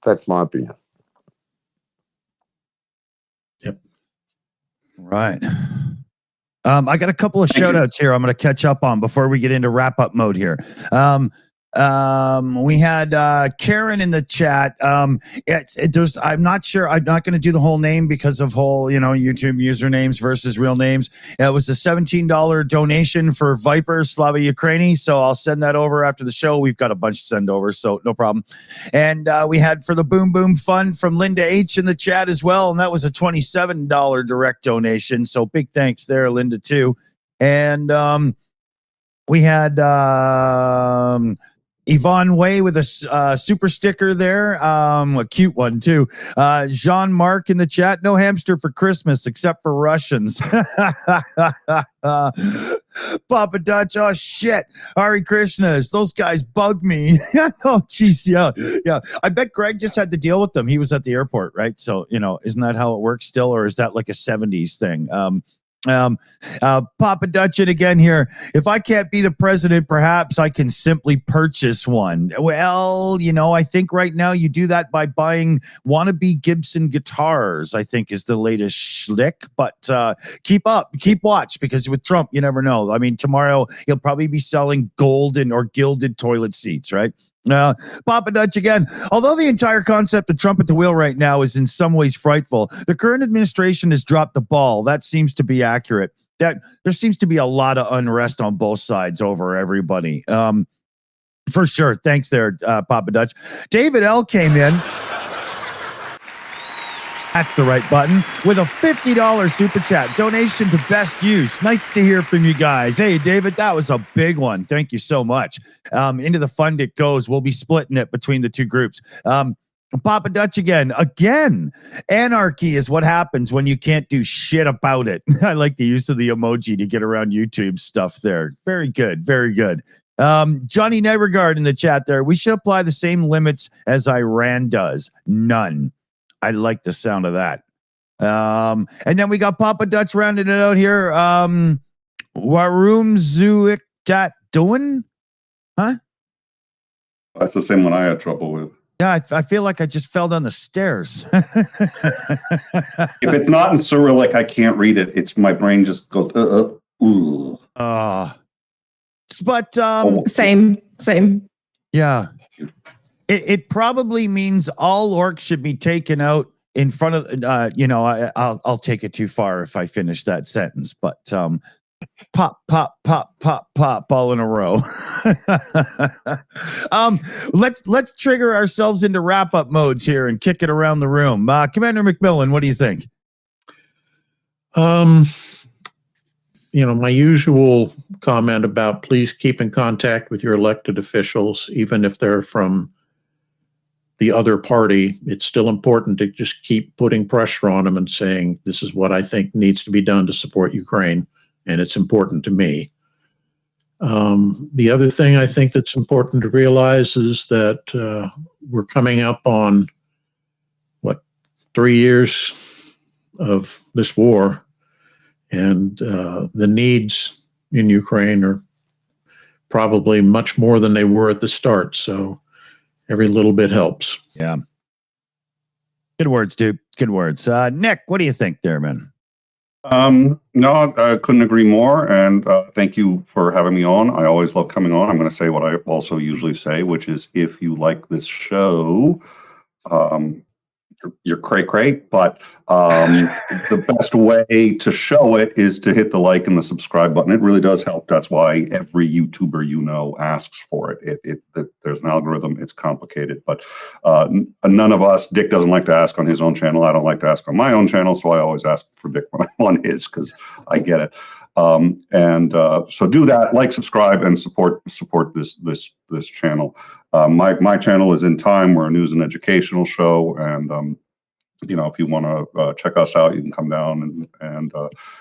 That's my opinion. Yep. Right. I got a couple of shout outs here I'm going to catch up on before we get into wrap up mode here. We had Karen in the chat. There's, I'm not sure. I'm not going to do the whole name because of whole, YouTube usernames versus real names. It was a $17 donation for Viper Slava Ukraini. So I'll send that over after the show. We've got a bunch to send over, so no problem. And we had for the Boom Boom Fund from Linda H in the chat as well. And that was a $27 direct donation. So big thanks there, Linda, too. And we had Yvonne Way with a super sticker there, a cute one too. Jean-Marc in the chat, no hamster for Christmas except for Russians. Papa Dutch, oh shit. Hari Krishnas, those guys bug me. Oh jeez, yeah. I bet Greg just had to deal with them. He was at the airport, right? So, isn't that how it works still, or is that like a 70s thing? Papa Dutchin again here. If I can't be the president, perhaps I can simply purchase one. Well, I think right now you do that by buying wannabe Gibson guitars, I think is the latest schlick. But keep watch, because with Trump, you never know. I mean, tomorrow he'll probably be selling golden or gilded toilet seats, right? Papa Dutch again. Although the entire concept of Trump at the wheel right now is in some ways frightful, the current administration has dropped the ball. That seems to be accurate. That there seems to be a lot of unrest on both sides over everybody. For sure. Thanks there, Papa Dutch. David L came in. That's the right button, with a $50 super chat donation to Best Use. Nice to hear from you guys. Hey, David, that was a big one. Thank you so much. Into the fund it goes. We'll be splitting it between the two groups. Papa Dutch again. Anarchy is what happens when you can't do shit about it. I like the use of the emoji to get around YouTube stuff there. Very good. Very good. Johnny Nevergard in the chat there. We should apply the same limits as Iran does. None. I like the sound of that. And then we got Papa Dutch rounding it out here. Warum Zuik dat doing? Huh? That's the same one I had trouble with. Yeah, I feel like I just fell down the stairs. If it's not in Cyrillic, I can't read it. It's my brain just goes, ooh. But Same. yeah. It probably means all orcs should be taken out in front of, I'll take it too far if I finish that sentence, but pop, pop, pop, pop, pop, all in a row. Let's trigger ourselves into wrap up modes here and kick it around the room. Commander McMillan, what do you think? My usual comment about please keep in contact with your elected officials, even if they're from the other party. It's still important to just keep putting pressure on them and saying, this is what I think needs to be done to support Ukraine, and it's important to me. The other thing I think that's important to realize is that we're coming up on, 3 years of this war, and the needs in Ukraine are probably much more than they were at the start. So every little bit helps. Yeah. Good words, dude. Good words. Nick, what do you think there, man? No, I couldn't agree more. And thank you for having me on. I always love coming on. I'm going to say what I also usually say, which is if you like this show, you're cray-cray, but the best way to show it is to hit the like and the subscribe button. It really does help. That's why every YouTuber asks for it. There's an algorithm. It's complicated, but none of us, Dick doesn't like to ask on his own channel. I don't like to ask on my own channel, so I always ask for Dick when I'm on his, because I get it. So do that, like, subscribe, and support this channel. My channel is In Time. We're a news and educational show, and if you want to check us out, you can come down, and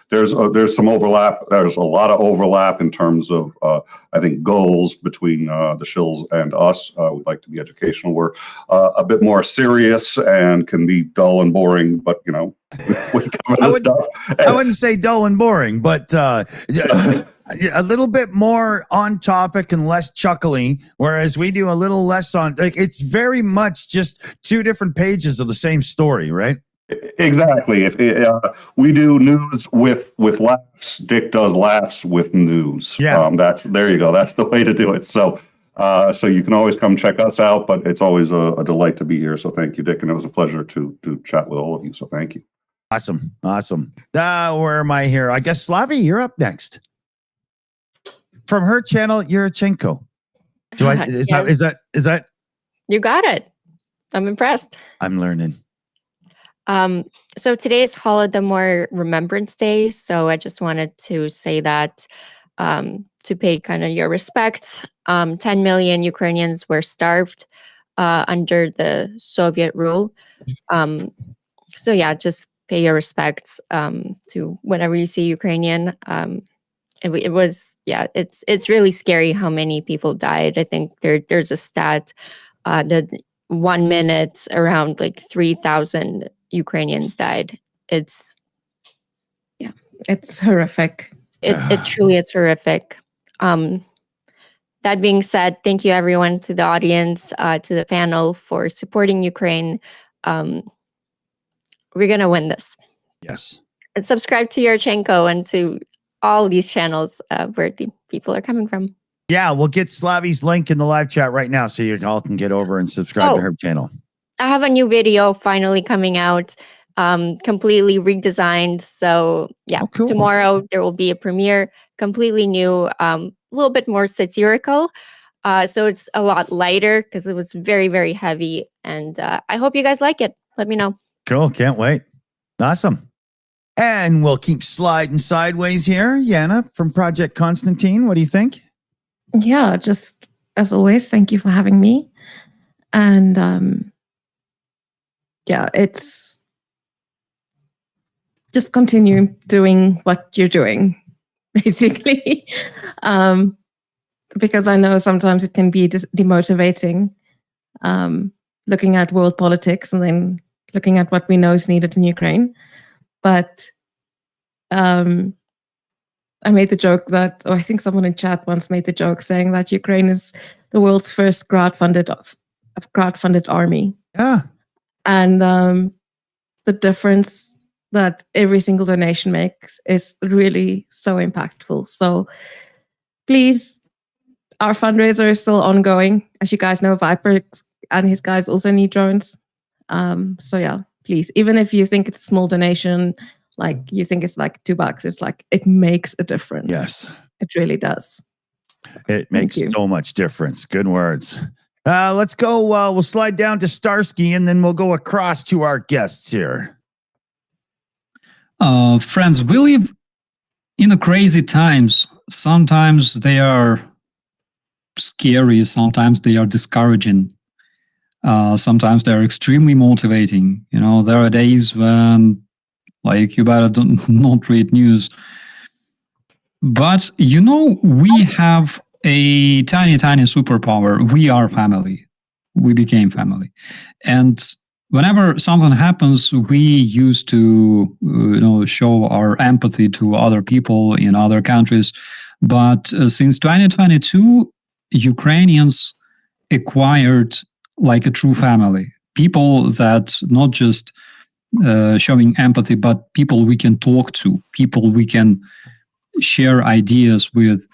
there's some overlap. There's a lot of overlap in terms of I think goals between the Shills and us. We'd like to be educational. We're a bit more serious and can be dull and boring, but we cover this stuff. I wouldn't say dull and boring, but a little bit more on topic and less chuckly, whereas we do a little less on, it's very much just two different pages of the same story, right? Exactly. We do news with laughs. Dick does laughs with news. Yeah. There you go. That's the way to do it. So So you can always come check us out, but it's always a delight to be here. So thank you, Dick. And it was a pleasure to chat with all of you. So thank you. Awesome. Where am I here? I guess Slavie, you're up next. From her channel, Yurchenko. Is that? You got it. I'm impressed. I'm learning. So today is Holodomor Remembrance Day. So I just wanted to say that to pay kind of your respects. 10 million Ukrainians were starved under the Soviet rule. So yeah, just pay your respects to whenever you see Ukrainian. It was, yeah, it's really scary how many people died. I think there's a stat that 1 minute around like 3,000 Ukrainians died. It's horrific. It truly is horrific. That being said, thank you everyone, to the audience, to the panel for supporting Ukraine. We're gonna win this. Yes. And subscribe to Yurchenko and to all these channels where the people are coming from. Yeah, we'll get Slavie's link in the live chat right now so you all can get over and subscribe to her channel. I have a new video finally coming out, completely redesigned. So yeah, cool. Tomorrow there will be a premiere, completely new, a little bit more satirical. So it's a lot lighter because it was very, very heavy. And I hope you guys like it. Let me know. Cool. Can't wait. Awesome. And we'll keep sliding sideways here. Jana from Project Constantine. What do you think? Yeah, just as always, thank you for having me. And yeah, it's just continue doing what you're doing, basically. Because I know sometimes it can be demotivating, looking at world politics and then looking at what we know is needed in Ukraine. But I made the joke that, or I think someone in chat once made the joke saying that Ukraine is the world's first crowdfunded army. Yeah. And the difference that every single donation makes is really so impactful. So please, our fundraiser is still ongoing. As you guys know, Viper and his guys also need drones. So yeah, please, even if you think it's a small donation, like you think it's like $2, it's like, it makes a difference. Yes. It really does. It makes so much difference. Good words. Let's go. We'll slide down to Starsky and then we'll go across to our guests here. Friends, we live in a crazy times. Sometimes they are scary. Sometimes they are discouraging. Sometimes they're extremely motivating. You know, there are days when, like, you better not read news. But, you know, we have a tiny, tiny superpower. We are family. We became family. And whenever something happens, we used to, show our empathy to other people in other countries. But since 2022, Ukrainians acquired like a true family. People that not just showing empathy, but people we can talk to, people we can share ideas with,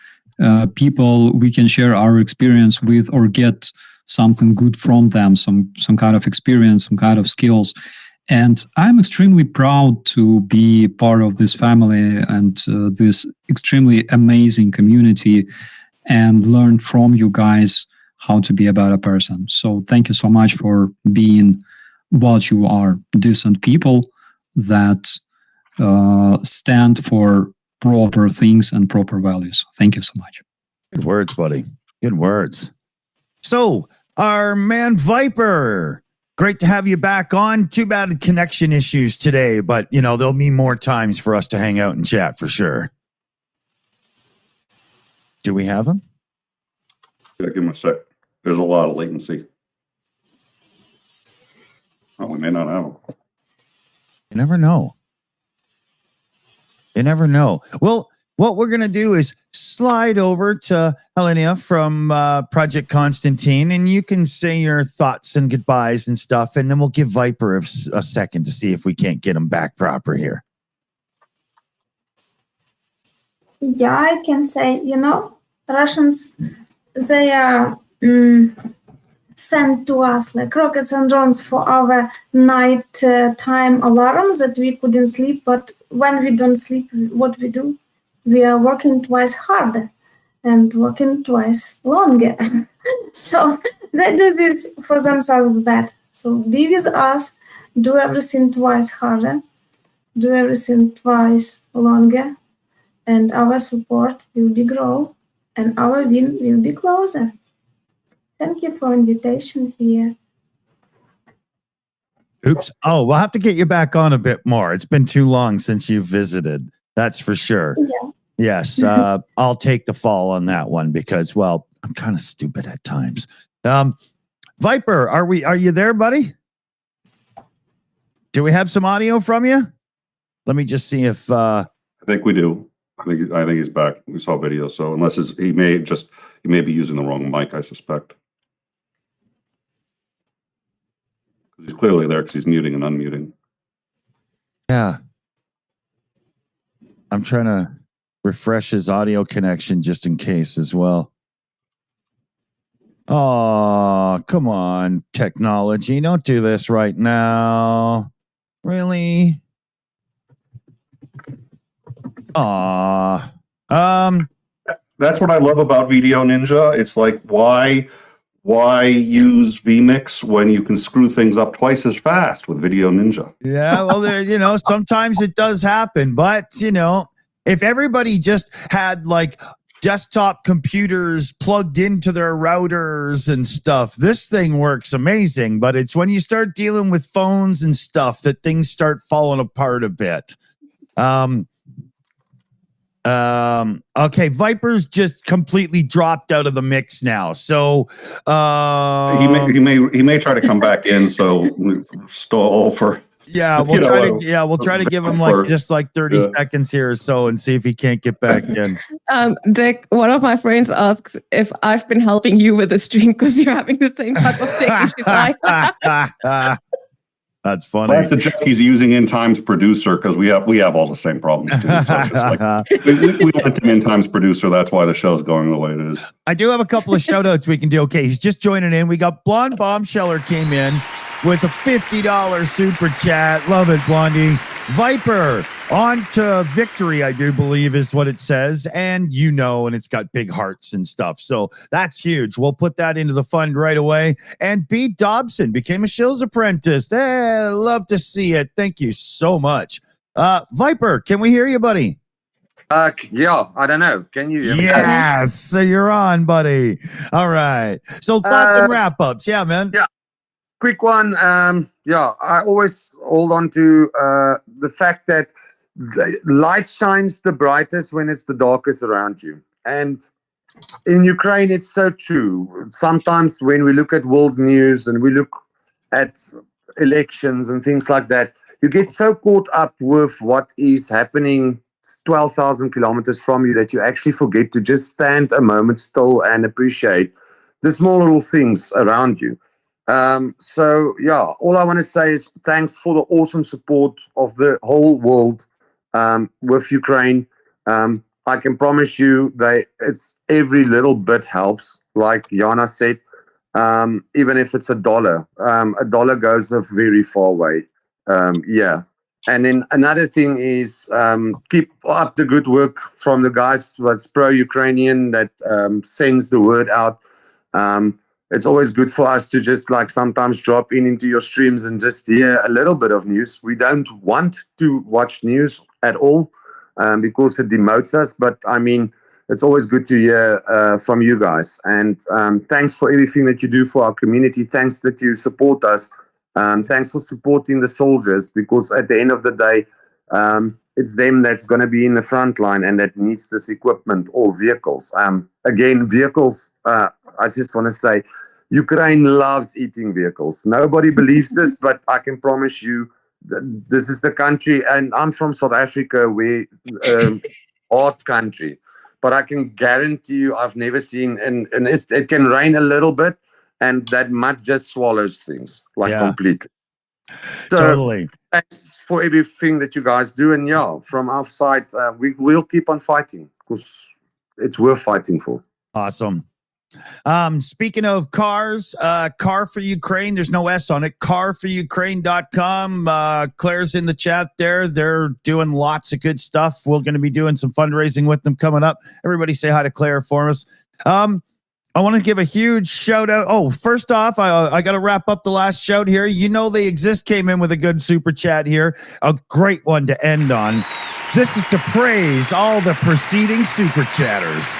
people we can share our experience with or get something good from them, some kind of experience, some kind of skills. And I'm extremely proud to be part of this family and this extremely amazing community and learn from you guys how to be a better person. So thank you so much for being what you are, decent people that stand for proper things and proper values. Thank you so much. Good words, buddy. Good words. So, our man Viper, great to have you back on. Too bad connection issues today, but there'll be more times for us to hang out and chat for sure. Do we have him? Yeah, give him a sec. There's a lot of latency. Oh, we may not have him. You never know. You never know. Well, what we're going to do is slide over to Helena from Project Constantine, and you can say your thoughts and goodbyes and stuff, and then we'll give Viper a second to see if we can't get him back proper here. Yeah, I can say, Russians, they are send to us like rockets and drones for our night time alarms that we couldn't sleep. But when we don't sleep, what we do? We are working twice harder and working twice longer. So they do this for themselves bad. So be with us, do everything twice harder, do everything twice longer, and our support will be grow and our win will be closer. Thank you for invitation here. Oops. Oh, we'll have to get you back on a bit more. It's been too long since you've visited. That's for sure. Yeah. Yes. I'll take the fall on that one because, well, I'm kind of stupid at times. Viper, are you there, buddy? Do we have some audio from you? Let me just see if I think we do. I think he's back. We saw video, so unless he may be using the wrong mic, I suspect. He's clearly there because he's muting and unmuting. Yeah. I'm trying to refresh his audio connection just in case as well. Oh, come on, technology. Don't do this right now. Really? Aw. That's what I love about Video Ninja. It's like, why use vMix when you can screw things up twice as fast with Video Ninja? Yeah, well, sometimes it does happen, but if everybody just had like desktop computers plugged into their routers and stuff, this thing works amazing. But it's when you start dealing with phones and stuff that things start falling apart a bit. Okay, Viper's just completely dropped out of the mix now. So he may try to come back in. So we stall for. Yeah, we'll try to give him like 30 seconds here or so and see if he can't get back in. Dick, one of my friends asks if I've been helping you with the stream because you're having the same type of tech issues. That's funny. That's the joke he's using in Times Producer because we have all the same problems too. So it's just like we went to in Times Producer. That's why the show's going the way it is. I do have a couple of shout outs we can do. Okay, he's just joining in. We got Blonde Bombsheller came in with a $50 super chat. Love it, Blondie. Viper on to victory, I do believe is what it says. And and it's got big hearts and stuff. So that's huge. We'll put that into the fund right away. And B. Dobson became a Shills apprentice. Hey, love to see it. Thank you so much. Viper, can we hear you, buddy? Yeah, I don't know. Can you hear me? Yes, so you're on, buddy. All right. So thoughts and wrap-ups. Yeah, man. Yeah. Quick one. I always hold on to the fact that the light shines the brightest when it's the darkest around you. And in Ukraine, it's so true. Sometimes when we look at world news and we look at elections and things like that, you get so caught up with what is happening 12,000 kilometers from you that you actually forget to just stand a moment still and appreciate the small little things around you. All I want to say is thanks for the awesome support of the whole world with Ukraine. I can promise you it's every little bit helps. Like Jana said, even if it's $1 goes a very far way. And then another thing is keep up the good work from the guys that's pro-Ukrainian that sends the word out. It's always good for us to just like sometimes drop into your streams and just hear a little bit of news. We don't want to watch news at all because it demotes us. But I mean, it's always good to hear from you guys. And thanks for everything that you do for our community. Thanks that you support us. Thanks for supporting the soldiers because at the end of the day, it's them that's going to be in the front line and that needs this equipment or vehicles. Again, vehicles, I just want to say, Ukraine loves eating vehicles. Nobody believes this, but I can promise you that this is the country, and I'm from South Africa, where hot country. But I can guarantee you I've never seen, and it can rain a little bit, and that mud just swallows things completely. So, totally. Thanks for everything that you guys do. And from our side, we will keep on fighting because it's worth fighting for. Awesome. Speaking of cars, Car for Ukraine, there's no S on it, carforukraine.com. Claire's in the chat there. They're doing lots of good stuff. We're going to be doing some fundraising with them coming up. Everybody say hi to Claire for us. I want to give a huge shout out. Oh, first off, I got to wrap up the last shout here. You know They Exist came in with a good super chat here. A great one to end on. This is to praise all the preceding super chatters.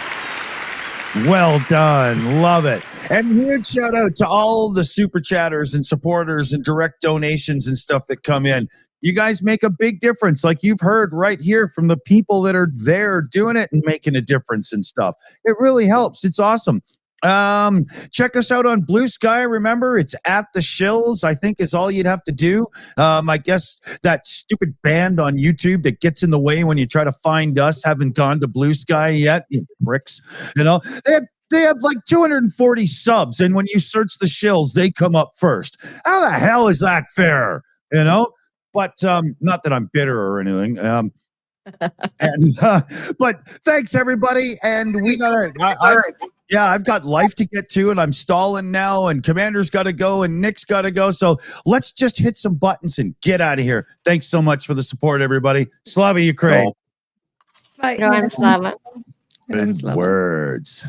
Well done. Love it. And huge shout out to all the super chatters and supporters and direct donations and stuff that come in. You guys make a big difference. Like you've heard right here from the people that are there doing it and making a difference and stuff. It really helps. It's awesome. Check us out on Blue Sky. Remember, it's at the Shills, I think is all you'd have to do. I guess that stupid band on YouTube that gets in the way when you try to find us haven't gone to Blue Sky yet. You pricks. You know, they have like 240 subs, and when you search the Shills, they come up first. How the hell is that fair? You know? But not that I'm bitter or anything. But thanks everybody, and we gotta. I've got life to get to, and I'm stalling now, and Commander's got to go, and Nick's got to go. So let's just hit some buttons and get out of here. Thanks so much for the support, everybody. Slava Ukraine. I'm Slava. Good words.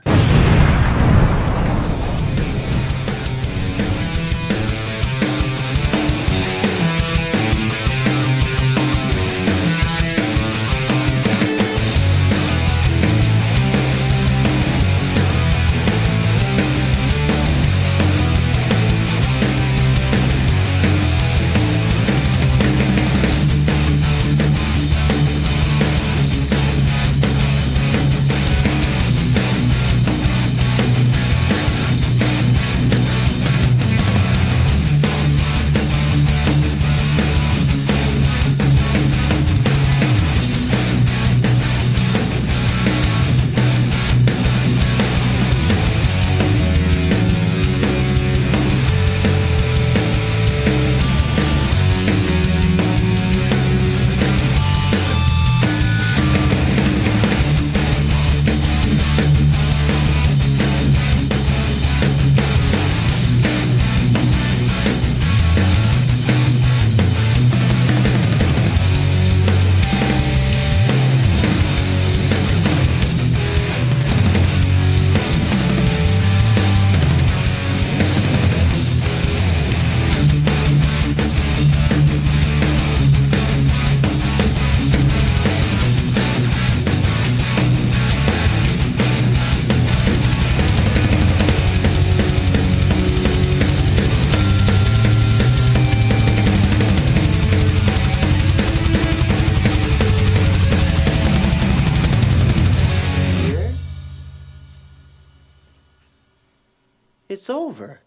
It's over.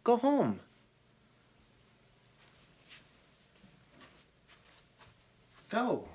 Go home. Go.